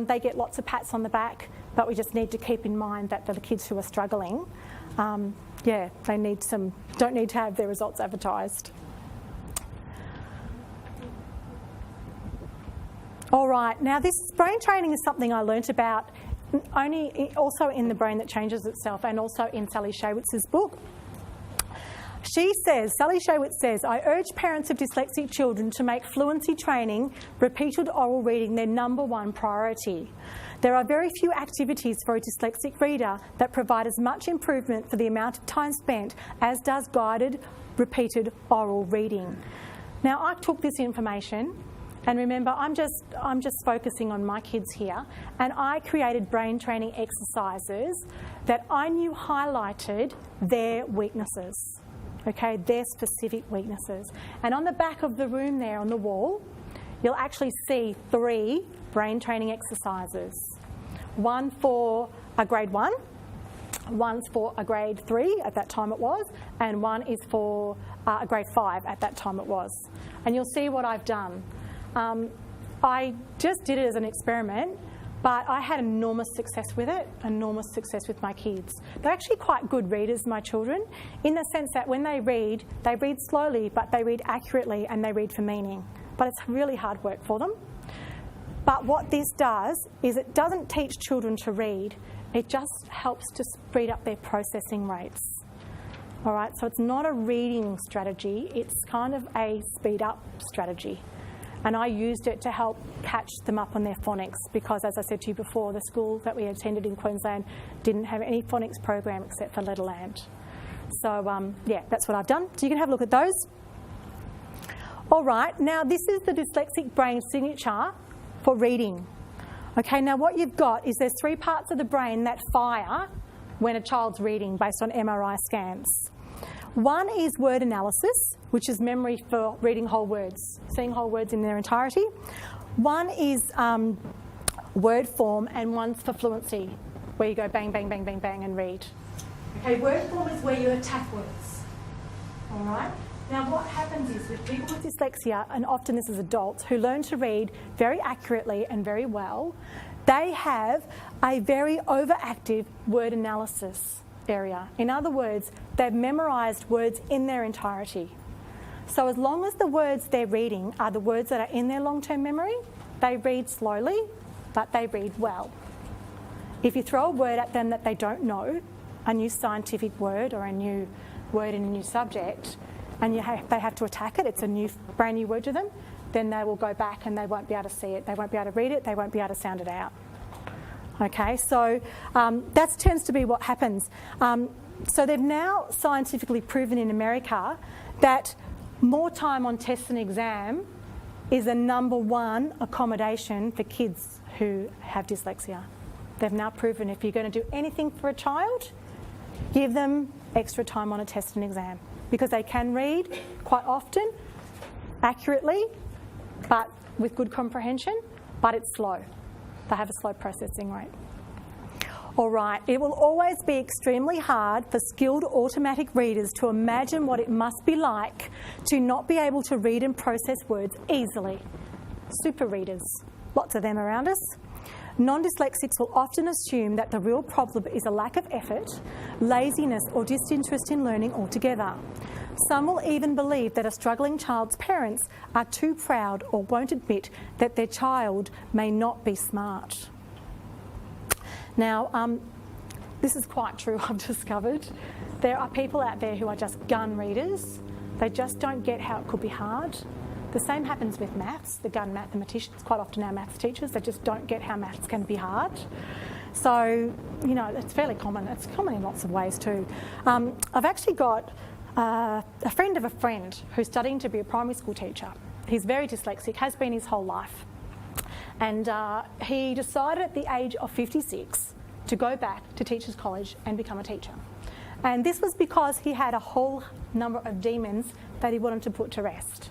They get lots of pats on the back, but we just need to keep in mind that the kids who are struggling, they don't need to have their results advertised. All right, now this brain training is something I learnt about also in The Brain That Changes Itself and also in Sally Shaywitz's book. Sally Shaywitz says, I urge parents of dyslexic children to make fluency training, repeated oral reading their number one priority. There are very few activities for a dyslexic reader that provide as much improvement for the amount of time spent as does guided, repeated oral reading. Now, I took this information, and remember, I'm just focusing on my kids here, and I created brain training exercises that I knew highlighted their weaknesses, okay, their specific weaknesses. And on the back of the room there on the wall, you'll actually see 3 brain training exercises. One for a grade 1, one's for a grade 3 at that time it was, and one is for a grade 5 at that time it was. And you'll see what I've done. I just did it as an experiment, but I had enormous success with it, enormous success with my kids. They're actually quite good readers, my children, in the sense that when they read slowly, but they read accurately and they read for meaning. But it's really hard work for them. But what this does is it doesn't teach children to read, it just helps to speed up their processing rates. All right, so it's not a reading strategy, it's kind of a speed up strategy. And I used it to help catch them up on their phonics because, as I said to you before, the school that we attended in Queensland didn't have any phonics program except for Letterland. So, yeah, that's what I've done. So you can have a look at those. All right, now this is the dyslexic brain signature for reading. Okay, now what you've got is there's 3 parts of the brain that fire when a child's reading based on MRI scans. One is word analysis, which is memory for reading whole words, seeing whole words in their entirety. One is word form, and one's for fluency, where you go bang, bang, bang, bang, bang and read. Okay, word form is where you attack words. All right? Now what happens is with people with dyslexia, and often this is adults, who learn to read very accurately and very well, they have a very overactive word analysis area. In other words, they've memorised words in their entirety. So as long as the words they're reading are the words that are in their long-term memory, they read slowly, but they read well. If you throw a word at them that they don't know, a new scientific word or a new word in a new subject, and they have to attack it, it's a brand new word to them, then they will go back and they won't be able to see it, they won't be able to read it, they won't be able to sound it out. Okay, so that tends to be what happens. So they've now scientifically proven in America that more time on tests and exam is the number one accommodation for kids who have dyslexia. They've now proven if you're going to do anything for a child, give them extra time on a test and exam, because they can read quite often, accurately, but with good comprehension, but it's slow. They have a slow processing rate. All right, it will always be extremely hard for skilled automatic readers to imagine what it must be like to not be able to read and process words easily. Super readers, lots of them around us. Non-dyslexics will often assume that the real problem is a lack of effort, laziness or disinterest in learning altogether. Some will even believe that a struggling child's parents are too proud or won't admit that their child may not be smart. Now, this is quite true, I've discovered. There are people out there who are just gun readers. They just don't get how it could be hard. The same happens with maths, the gun mathematicians, quite often our maths teachers, they just don't get how maths can be hard. So, you know, it's fairly common. It's common in lots of ways too. I've actually got a friend of a friend who's studying to be a primary school teacher. He's very dyslexic, has been his whole life. And he decided at the age of 56 to go back to Teachers College and become a teacher. And this was because he had a whole number of demons that he wanted to put to rest.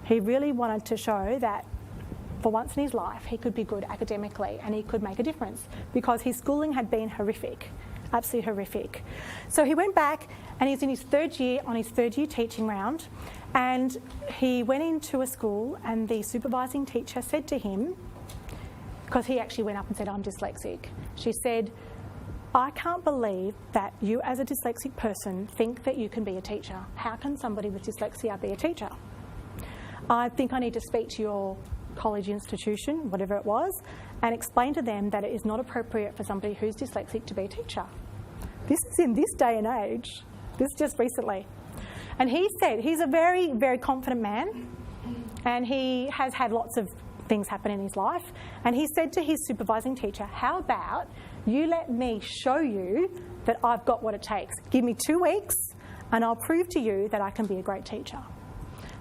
He really wanted to show that for once in his life he could be good academically and he could make a difference, because his schooling had been horrific, absolutely horrific. So he went back and he's in his 3rd year, on his 3rd year teaching round, and he went into a school and the supervising teacher said to him, because he actually went up and said, "I'm dyslexic." She said, "I can't believe that you as a dyslexic person think that you can be a teacher. How can somebody with dyslexia be a teacher? I think I need to speak to your college institution," whatever it was, "and explain to them that it is not appropriate for somebody who's dyslexic to be a teacher." This is in this day and age. This is just recently. And he said, he's a very, very confident man, and he has had lots of things happen in his life. And he said to his supervising teacher, "How about you let me show you that I've got what it takes. Give me 2 weeks and I'll prove to you that I can be a great teacher."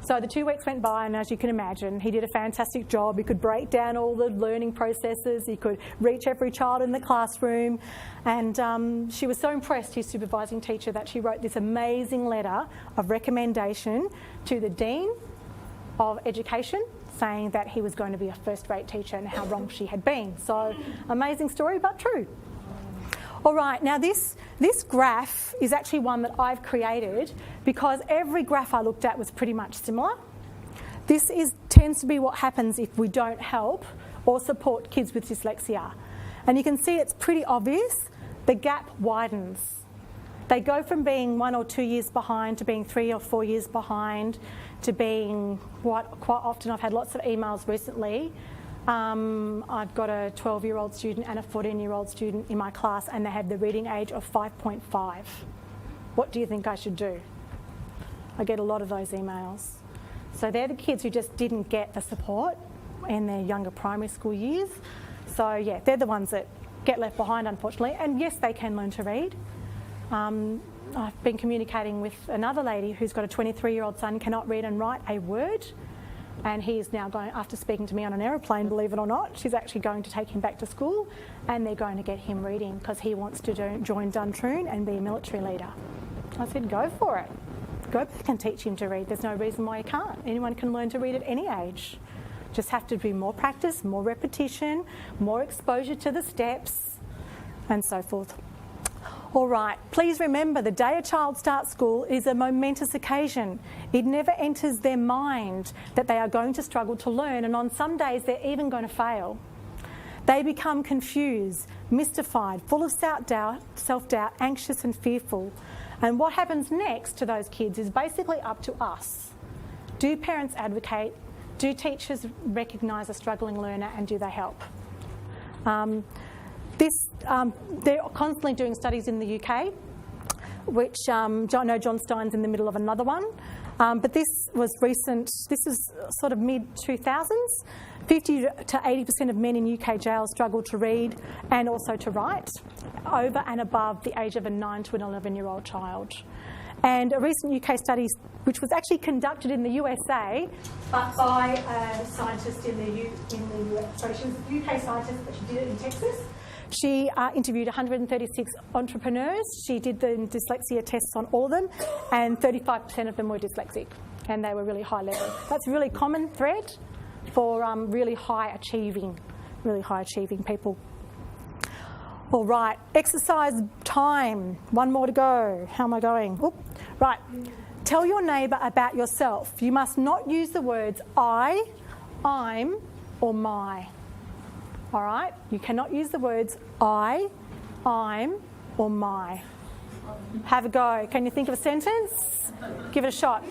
So the 2 weeks went by, and as you can imagine, he did a fantastic job. He could break down all the learning processes. He could reach every child in the classroom. And she was so impressed, his supervising teacher, that she wrote this amazing letter of recommendation to the Dean of Education, saying that he was going to be a first-rate teacher and how wrong she had been. So, amazing story, but true. All right, now this graph is actually one that I've created because every graph I looked at was pretty much similar. This tends to be what happens if we don't help or support kids with dyslexia. And you can see it's pretty obvious. The gap widens. They go from being 1 or 2 years behind to being 3 or 4 years behind to being quite often. I've had lots of emails recently. I've got a 12-year-old student and a 14-year-old student in my class, and they have the reading age of 5.5. What do you think I should do? I get a lot of those emails. So they're the kids who just didn't get the support in their younger primary school years. So yeah, they're the ones that get left behind, unfortunately. And yes, they can learn to read, I've been communicating with another lady who's got a 23-year-old son, cannot read and write a word, and he is now going, after speaking to me on an aeroplane, believe it or not, she's actually going to take him back to school, and they're going to get him reading because he wants to join Duntroon and be a military leader. I said, go for it. Go back and teach him to read. There's no reason why you can't. Anyone can learn to read at any age. Just have to be more practice, more repetition, more exposure to the steps, and so forth. All right, please remember the day a child starts school is a momentous occasion. It never enters their mind that they are going to struggle to learn, and on some days they're even going to fail. They become confused, mystified, full of self-doubt, anxious and fearful. And what happens next to those kids is basically up to us. Do parents advocate? Do teachers recognise a struggling learner, and do they help? They're constantly doing studies in the UK, which I know John Stein's in the middle of another one. But this was recent, this is sort of mid-2000s. 50 to 80% of men in UK jails struggle to read and also to write, over and above the age of a 9 to an 11-year-old child. And a recent UK study, which was actually conducted in the USA, but by a scientist in the US. So she was a UK scientist, but she did it in Texas. She interviewed 136 entrepreneurs. She did the dyslexia tests on all of them, and 35% of them were dyslexic, and they were really high level. That's a really common thread for really high achieving people. All right, exercise time. One more to go. How am I going? Oop. Right. Tell your neighbour about yourself. You must not use the words I, I'm, or my. All right? You cannot use the words I, I'm, or my. Have a go. Can you think of a sentence? Give it a shot.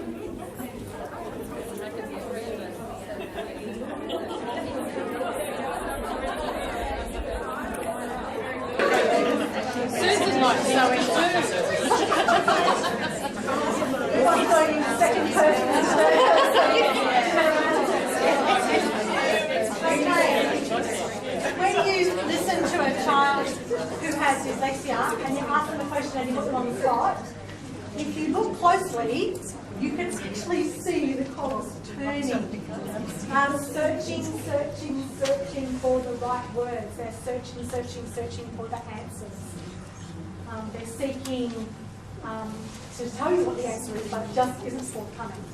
Susan's like sewing too. Second person. When you listen to a child who has dyslexia and you ask them a question and you put them on the spot, if you look closely, you can actually see the colours turning, searching for the right words. They're searching for the answers. They're seeking to tell you what the answer is, but it just isn't forthcoming.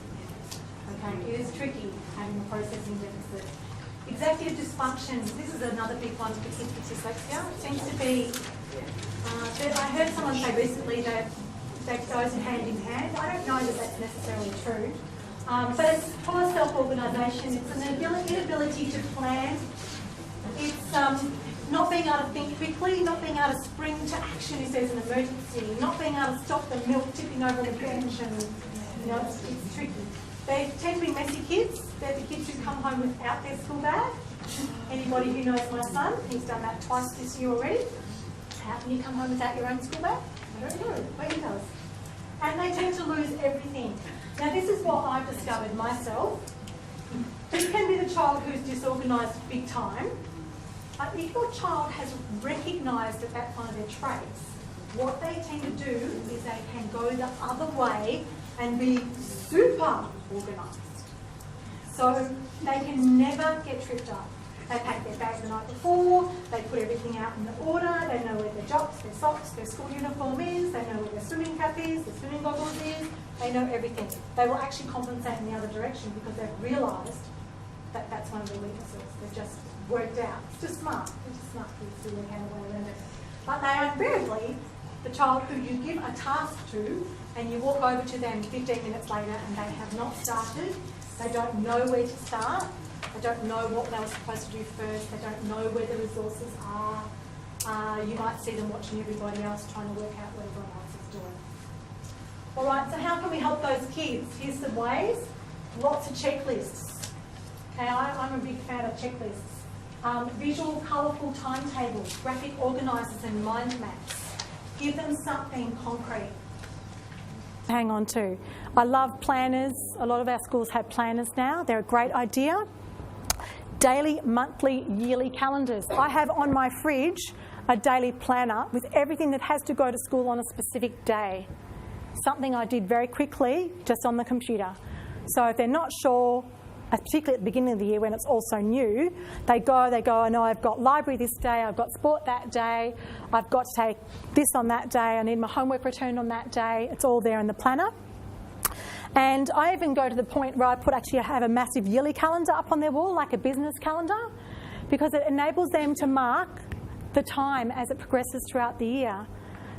Okay, it is tricky having a processing deficit. Executive dysfunction, this is another big one for kids with dyslexia. It seems to be, I heard someone say recently that goes hand in hand. I don't know that that's necessarily true. But it's poor self-organisation, it's an inability to plan, it's not being able to think quickly, not being able to spring to action if there's an emergency, not being able to stop the milk tipping over the bench, and it's tricky. They tend to be messy kids. They're the kids who come home without their school bag. Anybody who knows my son, he's done that twice this year already. How can you come home without your own school bag? I don't know, but he does. And they tend to lose everything. Now this is what I've discovered myself. This can be the child who's disorganised big time. But if your child has recognised that that's one of their traits, what they tend to do is they can go the other way and be super organised. So they can never get tripped up. They pack their bag the night before, they put everything out in the order, they know where their jocks, their socks, their school uniform is, they know where their swimming cap is, their swimming goggles is, they know everything. They will actually compensate in the other direction because they've realised that that's one of their weaknesses. They've just worked out. It's just smart. They're just smart kids who work out a way around it. But they are invariably the child who you give a task to and you walk over to them 15 minutes later and they have not started, they don't know where to start, they don't know what they were supposed to do first, they don't know where the resources are. You might see them watching everybody else trying to work out what everyone else is doing. All right, so how can we help those kids? Here's some ways. Lots of checklists. Okay, I'm a big fan of checklists. Visual, colourful timetables, graphic organisers and mind maps. Give them something concrete. Hang on to. I love planners. A lot of our schools have planners now. They're a great idea. Daily, monthly, yearly calendars. I have on my fridge a daily planner with everything that has to go to school on a specific day. Something I did very quickly just on the computer. So if they're not sure, particularly at the beginning of the year when it's all so new, they go, I know I've got library this day, I've got sport that day, I've got to take this on that day, I need my homework returned on that day. It's all there in the planner. And I even go to the point where I have a massive yearly calendar up on their wall, like a business calendar, because it enables them to mark the time as it progresses throughout the year.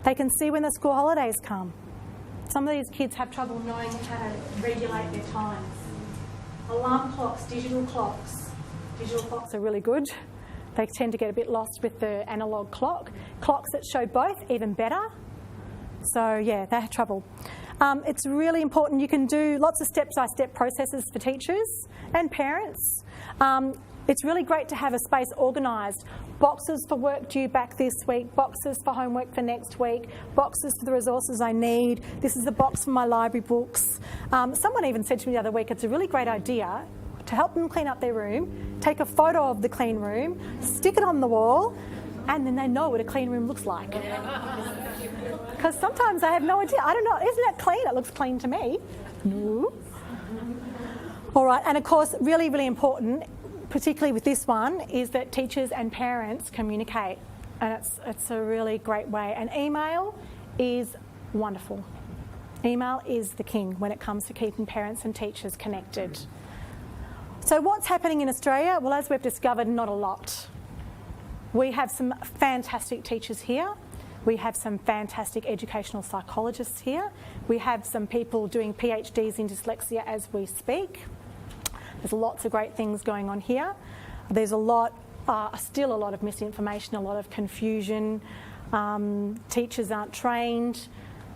They can see when the school holidays come. Some of these kids have trouble knowing how to regulate their times. Alarm clocks, digital clocks. Digital clocks are really good. They tend to get a bit lost with the analogue clock. Clocks that show both, even better. So yeah, they have trouble. It's really important. You can do lots of step-by-step processes for teachers and parents. It's really great to have a space organised. Boxes for work due back this week, boxes for homework for next week, boxes for the resources I need. This is the box for my library books. Someone even said to me the other week, it's a really great idea to help them clean up their room, take a photo of the clean room, stick it on the wall, and then they know what a clean room looks like. Because sometimes I have no idea. I don't know, isn't it clean? It looks clean to me. No. All right, and of course, really, really important, particularly with this one, is that teachers and parents communicate. And it's a really great way. And email is wonderful. Email is the king when it comes to keeping parents and teachers connected. So what's happening in Australia? Well, as we've discovered, not a lot. We have some fantastic teachers here. We have some fantastic educational psychologists here. We have some people doing PhDs in dyslexia as we speak. There's lots of great things going on here. There's still a lot of misinformation, a lot of confusion. Teachers aren't trained.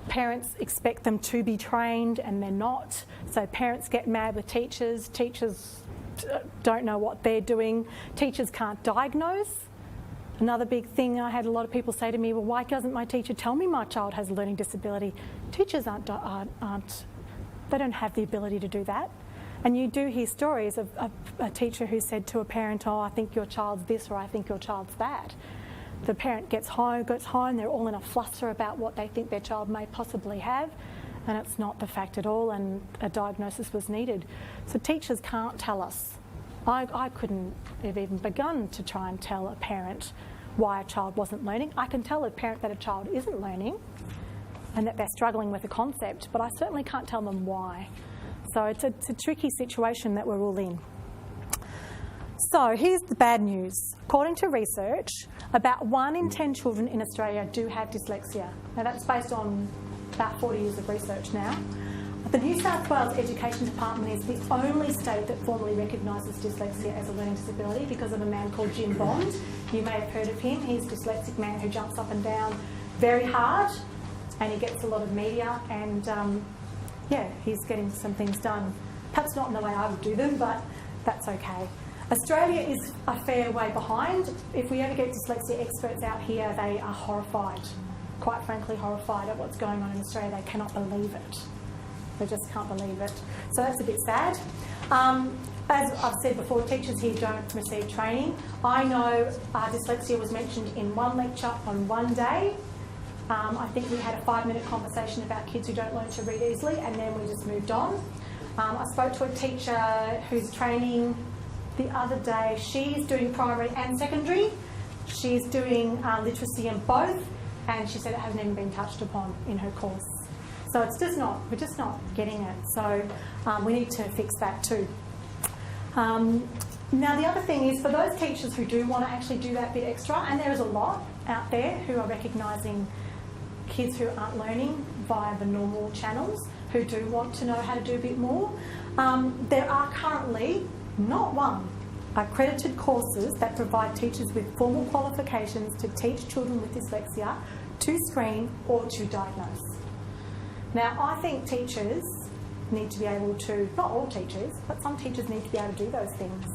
Parents expect them to be trained and they're not. So parents get mad with teachers. Teachers don't know what they're doing. Teachers can't diagnose. Another big thing, I had a lot of people say to me, well, why doesn't my teacher tell me my child has a learning disability? Teachers they don't have the ability to do that. And you do hear stories of a teacher who said to a parent, oh, I think your child's this or I think your child's that. The parent gets home, they're all in a fluster about what they think their child may possibly have, and it's not the fact at all, and a diagnosis was needed. So teachers can't tell us. I couldn't have even begun to try and tell a parent why a child wasn't learning. I can tell a parent that a child isn't learning and that they're struggling with a concept, but I certainly can't tell them why. So it's a tricky situation that we're all in. So here's the bad news. According to research, about 1 in 10 children in Australia do have dyslexia. Now that's based on about 40 years of research now. The New South Wales Education Department is the only state that formally recognises dyslexia as a learning disability because of a man called Jim Bond. You may have heard of him. He's a dyslexic man who jumps up and down very hard and he gets a lot of media and he's getting some things done. Perhaps not in the way I would do them, but that's okay. Australia is a fair way behind. If we ever get dyslexia experts out here, they are horrified, quite frankly horrified at what's going on in Australia. They cannot believe it. They just can't believe it. So that's a bit sad. As I've said before, teachers here don't receive training. I know dyslexia was mentioned in one lecture on one day. I think we had a 5-minute conversation about kids who don't learn to read easily, and then we just moved on. I spoke to a teacher who's training the other day. She's doing primary and secondary. She's doing literacy in both, and she said it hasn't even been touched upon in her course. So we're just not getting it. So we need to fix that too. Now the other thing is for those teachers who do want to actually do that bit extra, and there is a lot out there who are recognising kids who aren't learning via the normal channels, who do want to know how to do a bit more. There are currently not one accredited courses that provide teachers with formal qualifications to teach children with dyslexia, to screen or to diagnose. Now, I think teachers need to be able to, not all teachers, but some teachers need to be able to do those things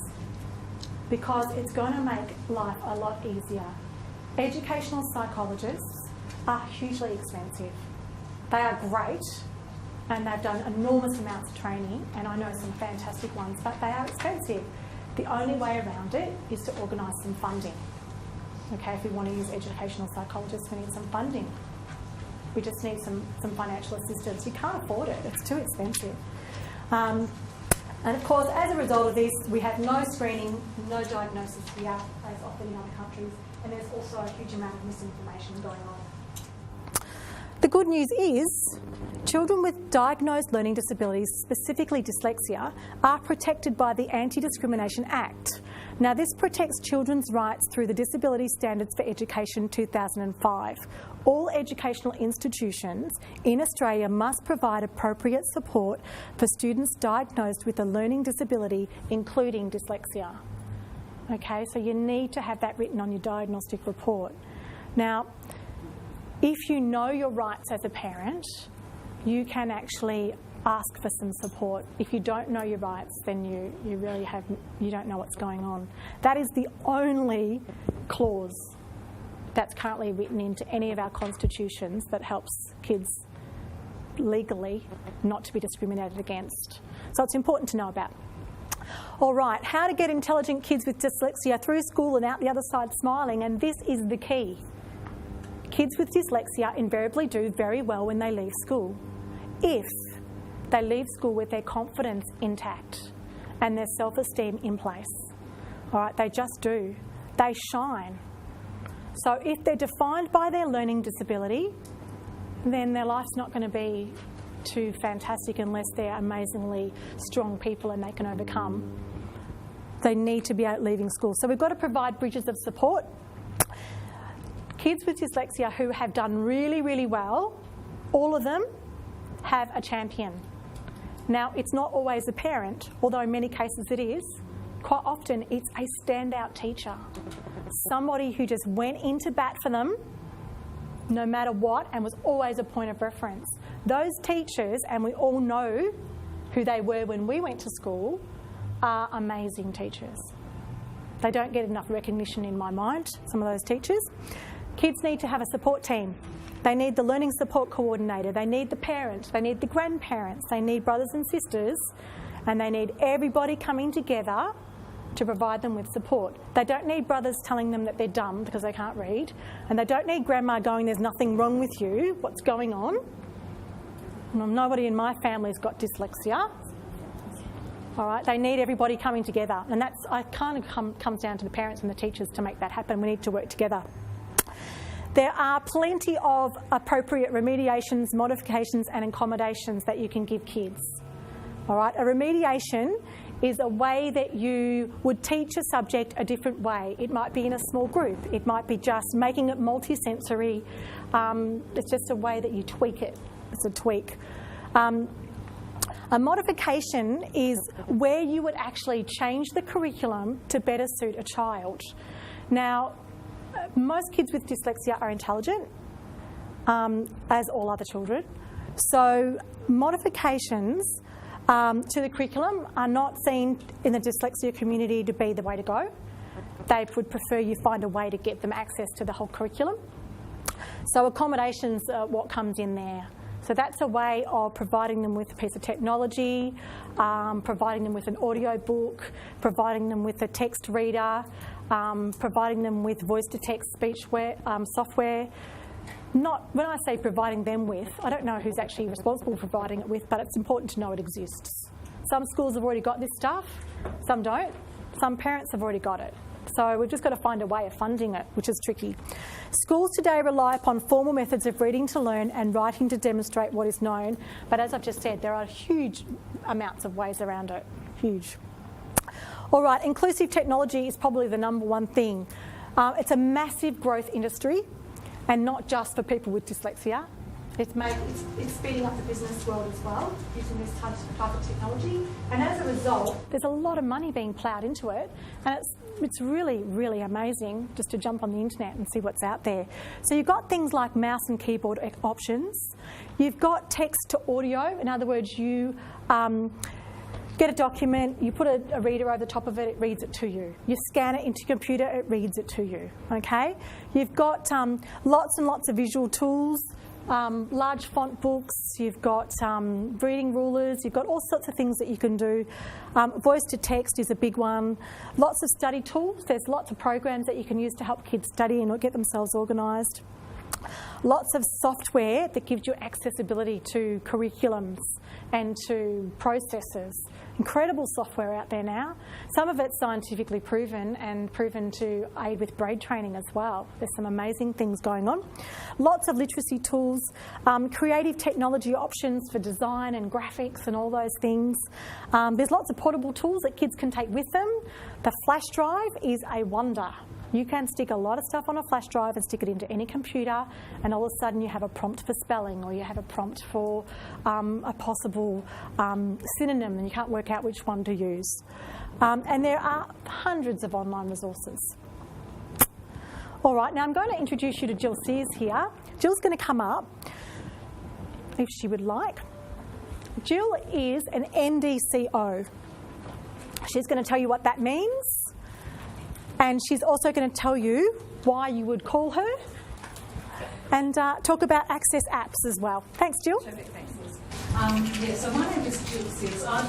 because it's going to make life a lot easier. Educational psychologists are hugely expensive. They are great and they've done enormous amounts of training, and I know some fantastic ones, but they are expensive. The only way around it is to organise some funding. Okay, if we want to use educational psychologists, we need some funding. We just need some financial assistance. You can't afford it, it's too expensive. And of course, as a result of this, we have no screening, no diagnosis here as often in other countries, and there's also a huge amount of misinformation going on. The good news is children with diagnosed learning disabilities, specifically dyslexia, are protected by the Anti-Discrimination Act. Now, this protects children's rights through the Disability Standards for Education 2005. All educational institutions in Australia must provide appropriate support for students diagnosed with a learning disability, including dyslexia. Okay, so you need to have that written on your diagnostic report. Now, if you know your rights as a parent, you can actually ask for some support. If you don't know your rights, then you don't know what's going on. That is the only clause that's currently written into any of our constitutions that helps kids legally not to be discriminated against. So it's important to know about. All right, how to get intelligent kids with dyslexia through school and out the other side smiling, and this is the key. Kids with dyslexia invariably do very well when they leave school, if they leave school with their confidence intact and their self-esteem in place. All right, they just do. They shine. So if they're defined by their learning disability, then their life's not going to be too fantastic unless they're amazingly strong people and they can overcome. They need to be out leaving school. So we've got to provide bridges of support. Kids with dyslexia who have done really, really well, all of them have a champion. Now, it's not always a parent, although in many cases it is. Quite often it's a standout teacher, somebody who just went into bat for them no matter what and was always a point of reference. Those teachers, and we all know who they were when we went to school, are amazing teachers. They don't get enough recognition in my mind, some of those teachers. Kids need to have a support team. They need the learning support coordinator, they need the parents, they need the grandparents, they need brothers and sisters, and they need everybody coming together to provide them with support. They don't need brothers telling them that they're dumb because they can't read, and they don't need grandma going, there's nothing wrong with you, what's going on? Well, nobody in my family's got dyslexia. All right, they need everybody coming together, and that's comes down to the parents and the teachers to make that happen. We need to work together. There are plenty of appropriate remediations, modifications and accommodations that you can give kids. All right, a remediation is a way that you would teach a subject a different way. It might be in a small group. It might be just making it multisensory. It's just a way that you tweak it. It's a tweak. A modification is where you would actually change the curriculum to better suit a child. Now, most kids with dyslexia are intelligent, as all other children. So modifications to the curriculum are not seen in the dyslexia community to be the way to go. They would prefer you find a way to get them access to the whole curriculum. So accommodations are what comes in there. So that's a way of providing them with a piece of technology, providing them with an audio book, providing them with a text reader, providing them with voice-to-text speech software. Not when I say providing them with, I don't know who's actually responsible for providing it with, but it's important to know it exists. Some schools have already got this stuff, some don't. Some parents have already got it. So we've just got to find a way of funding it, which is tricky. Schools today rely upon formal methods of reading to learn and writing to demonstrate what is known. But as I've just said, there are huge amounts of ways around it. Huge. All right, inclusive technology is probably the number one thing. It's a massive growth industry, and not just for people with dyslexia. It's speeding up the business world as well, using this type of technology. And as a result, there's a lot of money being ploughed into it, and it's really, really amazing just to jump on the internet and see what's out there. So you've got things like mouse and keyboard options. You've got text to audio. In other words, you get a document, you put a reader over the top of it, it reads it to you. You scan it into your computer, it reads it to you, okay? You've got lots and lots of visual tools, large font books, you've got reading rulers, you've got all sorts of things that you can do. Voice to text is a big one. Lots of study tools. There's lots of programs that you can use to help kids study and get themselves organised. Lots of software that gives you accessibility to curriculums and to processes. Incredible software out there now. Some of it's scientifically proven and proven to aid with brain training as well. There's some amazing things going on. Lots of literacy tools, creative technology options for design and graphics and all those things. There's lots of portable tools that kids can take with them. The flash drive is a wonder. You can stick a lot of stuff on a flash drive and stick it into any computer, and all of a sudden you have a prompt for spelling, or you have a prompt for a possible synonym, and you can't work out which one to use. And there are hundreds of online resources. All right, now I'm going to introduce you to Jill Sears here. Jill's going to come up, if she would like. Jill is an NDCO. She's going to tell you what that means. And she's also going to tell you why you would call her and talk about access apps as well. Thanks, Jill. Perfect, thanks, Liz. So my name is Jill Sears. I'm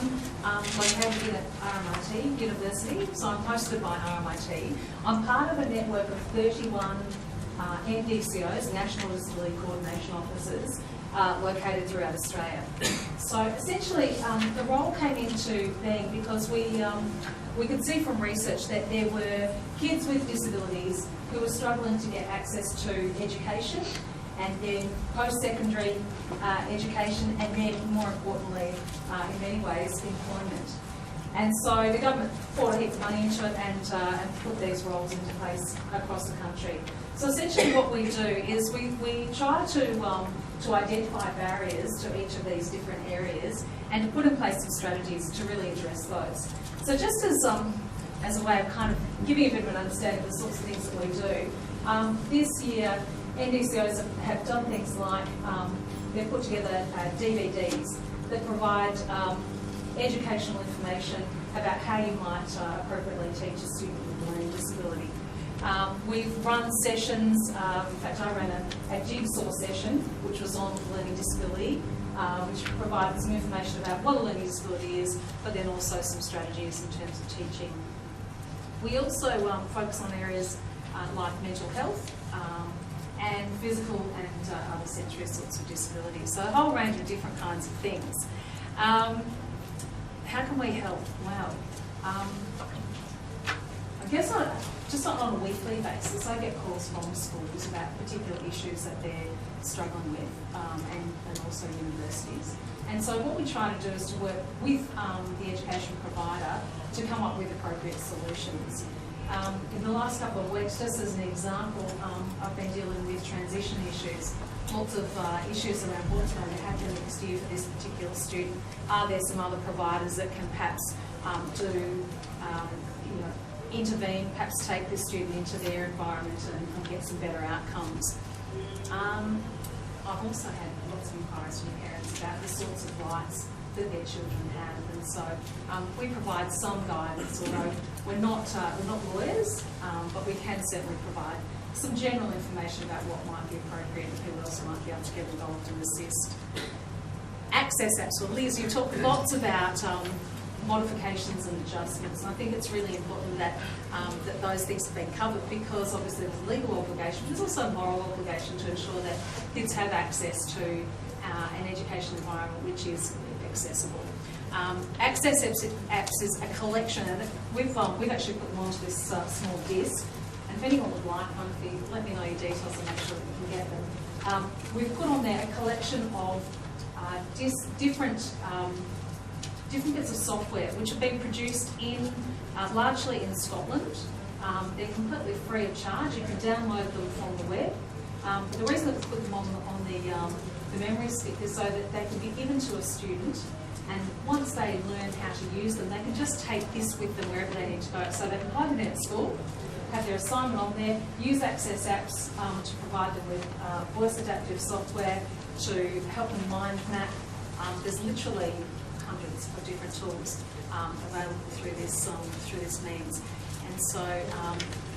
located at RMIT University, so I'm hosted by RMIT. I'm part of a network of 31 NDCOs, National Disability Coordination Officers, located throughout Australia. So essentially, the role came into being because we could see from research that there were kids with disabilities who were struggling to get access to education, and then post-secondary education, and then, more importantly, in many ways, employment. And so the government poured a heap of money into it and put these roles into place across the country. So essentially what we do is we try to identify barriers to each of these different areas and to put in place some strategies to really address those. So just as a way of kind of giving a bit of an understanding of the sorts of things that we do, this year NDCOs have done things like they've put together DVDs that provide educational information about how you might appropriately teach a student with a learning disability. We've run sessions, in fact I ran a jigsaw session which was on learning disability, which provided some information about what a learning disability is, but then also some strategies in terms of teaching. We also focus on areas like mental health and physical and other sensory sorts of disabilities. So a whole range of different kinds of things. How can we help? Well, I guess just on a weekly basis, I get calls from schools about particular issues that they're struggling with, and also universities. And so what we try to do is to work with the education provider to come up with appropriate solutions. In the last couple of weeks, just as an example, I've been dealing with transition issues. Lots of issues around what's going to happen next year for this particular student. Are there some other providers that can perhaps intervene, perhaps take this student into their environment and get some better outcomes? I've also had lots of inquiries from parents about the sorts of rights that their children have, and so we provide some guidance, although we're not lawyers, but we can certainly provide some general information about what might be appropriate and who else might be able to get involved and assist. Access apps. Well, Liz, you talked lots about modifications and adjustments, and I think it's really important that that those things have been covered, because obviously there's a legal obligation, there's also a moral obligation to ensure that kids have access to an education environment which is accessible. Access apps is a collection, and we've actually put them onto this small disc. And if anyone would like one, if you let me know your details and make sure that you can get them. We've put on there a collection of different bits of software which have been produced largely in Scotland. They're completely free of charge. You can download them from the web. The reason that we put them on the memory stick is so that they can be given to a student, and once they learn how to use them, they can just take this with them wherever they need to go. So they can plug it in at school, have their assignment on there, use Access Apps to provide them with voice adaptive software to help them mind map. There's literally hundreds of different tools available through this means, and so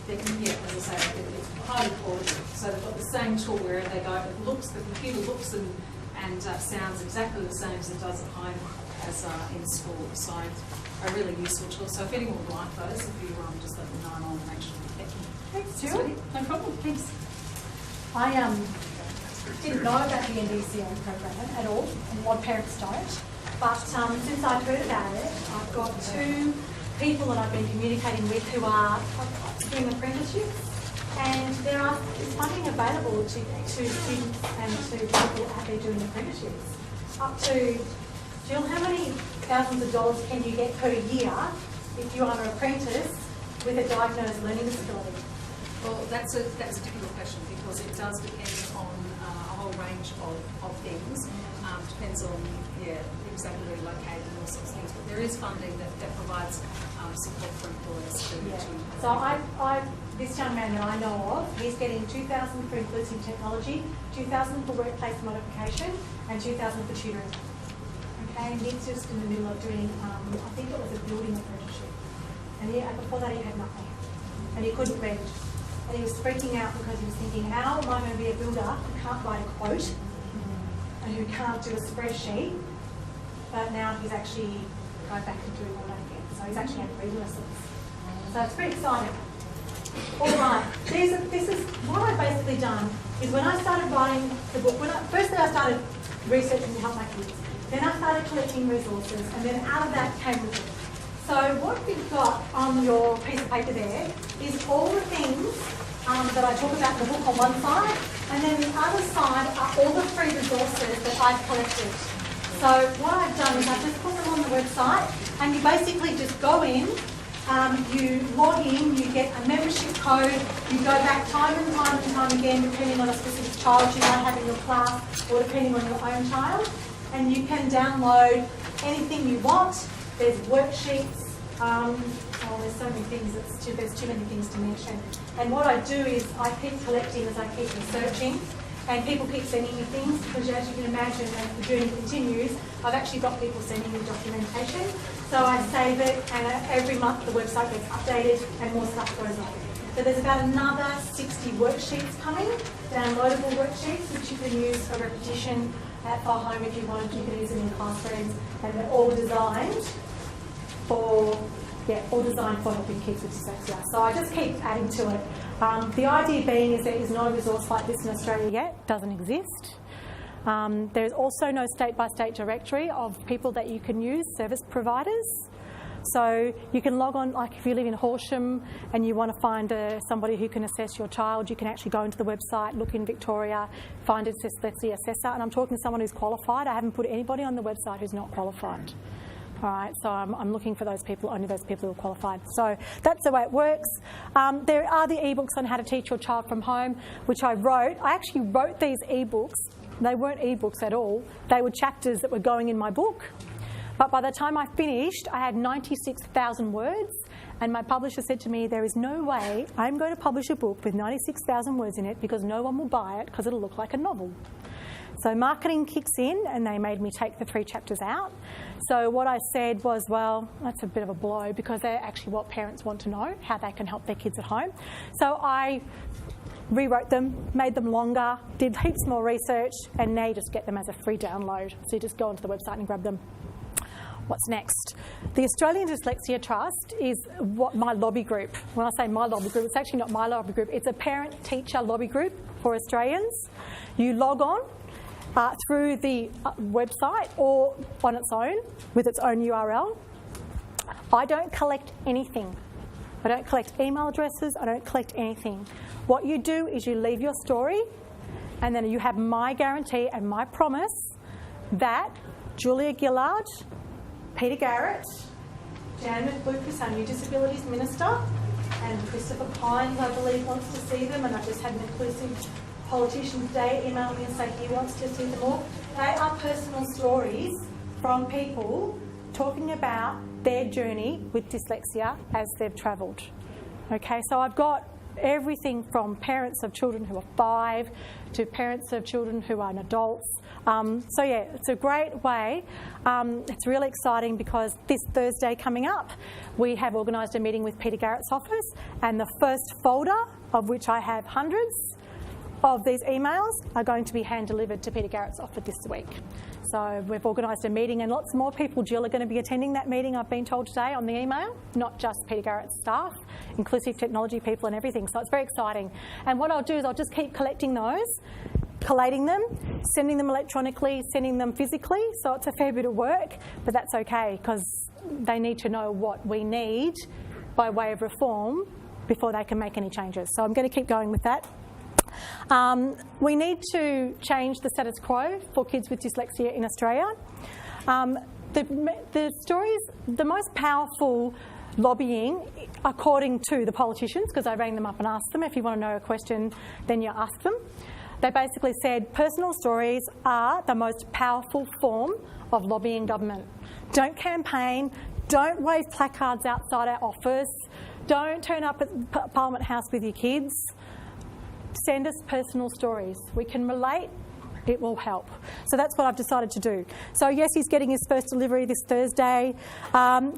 as I say, it's highly coordinated. So they've got the same tool wherever they go. The computer looks and sounds exactly the same as it does at home as in school. So a really useful tool. So if anyone would like those, if you just let me know and I'll make sure you get them. Thanks, Jill. No problem. Thanks. I didn't know about the NDCA program at all, and a lot of parents don't. But since I've heard about it, I've got 2 people that I've been communicating with who are doing apprenticeships, and there is funding available to students and to people out there doing apprenticeships. Up to, Jill, how many thousands of dollars can you get per year if you are an apprentice with a diagnosed learning disability? Well, that's a difficult question because it does depend on a whole range of things. Depends on exactly where you're located and all sorts of things. But there is funding that provides support for employers to. So this young man that I know of, he's getting $2,000 for inclusive technology, $2,000 for workplace modification, and $2,000 for tutoring. Okay, and he's just in the middle of doing, I think it was a building apprenticeship, and before that he had nothing, and he couldn't read. And he was freaking out because he was thinking, how am I going to be a builder who can't write a quote and who can't do a spreadsheet? But now he's actually going back and doing all that again. So he's actually had reading lessons. So it's pretty exciting. All right, this is what I've basically done is when I started writing the book, firstly I started researching to help my kids. Then I started collecting resources, and then out of that came the book. So what we've got on your piece of paper there is all the things that I talk about in the book on one side, and then the other side are all the free resources that I've collected. So what I've done is I've just put them on the website, and you basically just go in, you log in, you get a membership code, you go back time and time again, depending on a specific child you might have in your class, or depending on your own child, and you can download anything you want. There's worksheets. There's so many things. There's too many things to mention. And what I do is I keep collecting as I keep researching, and people keep sending me things because, as you can imagine, as the journey continues, I've actually got people sending me documentation. So I save it, and every month the website gets updated and more stuff goes up. So there's about another 60 worksheets coming, downloadable worksheets, which you can use for repetition at home if you wanted. You can use them in classrooms, and they're all designed for helping kids with dyslexia. So I just keep adding to it. The idea being is there is no resource like this in Australia yet. It doesn't exist. There's also no state-by-state directory of people that you can use, service providers. So you can log on, like if you live in Horsham and you want to find somebody who can assess your child, you can actually go into the website, look in Victoria, find a dyslexia assessor. And I'm talking to someone who's qualified. I haven't put anybody on the website who's not qualified. All right, so I'm looking for those people, only those people who are qualified. So that's the way it works. There are the ebooks on how to teach your child from home, which I wrote. I actually wrote these ebooks. They weren't ebooks at all. They were chapters that were going in my book. But by the time I finished, I had 96,000 words, and my publisher said to me, there is no way I'm going to publish a book with 96,000 words in it because no one will buy it because it'll look like a novel. So marketing kicks in, and they made me take the 3 chapters out. So what I said was, well, that's a bit of a blow because they're actually what parents want to know, how they can help their kids at home. So I rewrote them, made them longer, did heaps more research, and now you just get them as a free download. So you just go onto the website and grab them. What's next? The Australian Dyslexia Trust is what my lobby group. When I say my lobby group, it's actually not my lobby group. It's a parent-teacher lobby group for Australians. You log on through the website or on its own with its own URL. I don't collect anything. I don't collect email addresses. I don't collect anything. What you do is you leave your story, and then you have my guarantee and my promise that Julia Gillard, Peter Garrett, Jan McLucas, our new Disabilities Minister, and Christopher Pines, I believe, wants to see them, and I've just had an inclusive politician today email me and say he wants to see them all. They are personal stories from people talking about their journey with dyslexia as they've travelled. Okay, so I've got everything from parents of children who are 5 to parents of children who are adults. So yeah, it's a great way. It's really exciting because this Thursday coming up, we have organised a meeting with Peter Garrett's office, and the first folder, of which I have hundreds of these emails, are going to be hand-delivered to Peter Garrett's office this week. So we've organised a meeting, and lots more people, Jill, are going to be attending that meeting, I've been told today on the email, not just Peter Garrett's staff, inclusive technology people and everything. So it's very exciting. And what I'll do is I'll just keep collecting those, collating them, sending them electronically, sending them physically. So it's a fair bit of work, but that's okay because they need to know what we need by way of reform before they can make any changes. So I'm going to keep going with that. We need to change the status quo for kids with dyslexia in Australia. The stories, the most powerful lobbying, according to the politicians, because I rang them up and asked them, if you want to know a question, then you ask them. They basically said personal stories are the most powerful form of lobbying government. Don't campaign, don't wave placards outside our office, don't turn up at Parliament House with your kids. Send us personal stories. We can relate, it will help. So that's what I've decided to do. So yes, he's getting his first delivery this Thursday.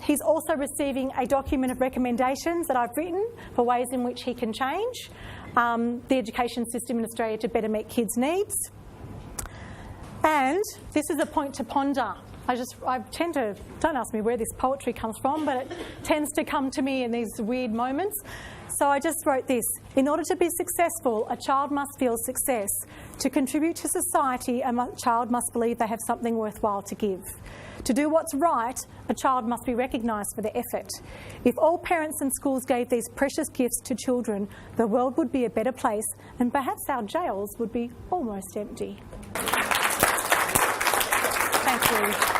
He's also receiving a document of recommendations that I've written for ways in which he can change the education system in Australia to better meet kids' needs. And this is a point to ponder. I tend to, don't ask me where this poetry comes from, but it tends to come to me in these weird moments. So I just wrote this. In order to be successful, a child must feel success. To contribute to society, a child must believe they have something worthwhile to give. To do what's right, a child must be recognised for their effort. If all parents and schools gave these precious gifts to children, the world would be a better place, and perhaps our jails would be almost empty. Thank you.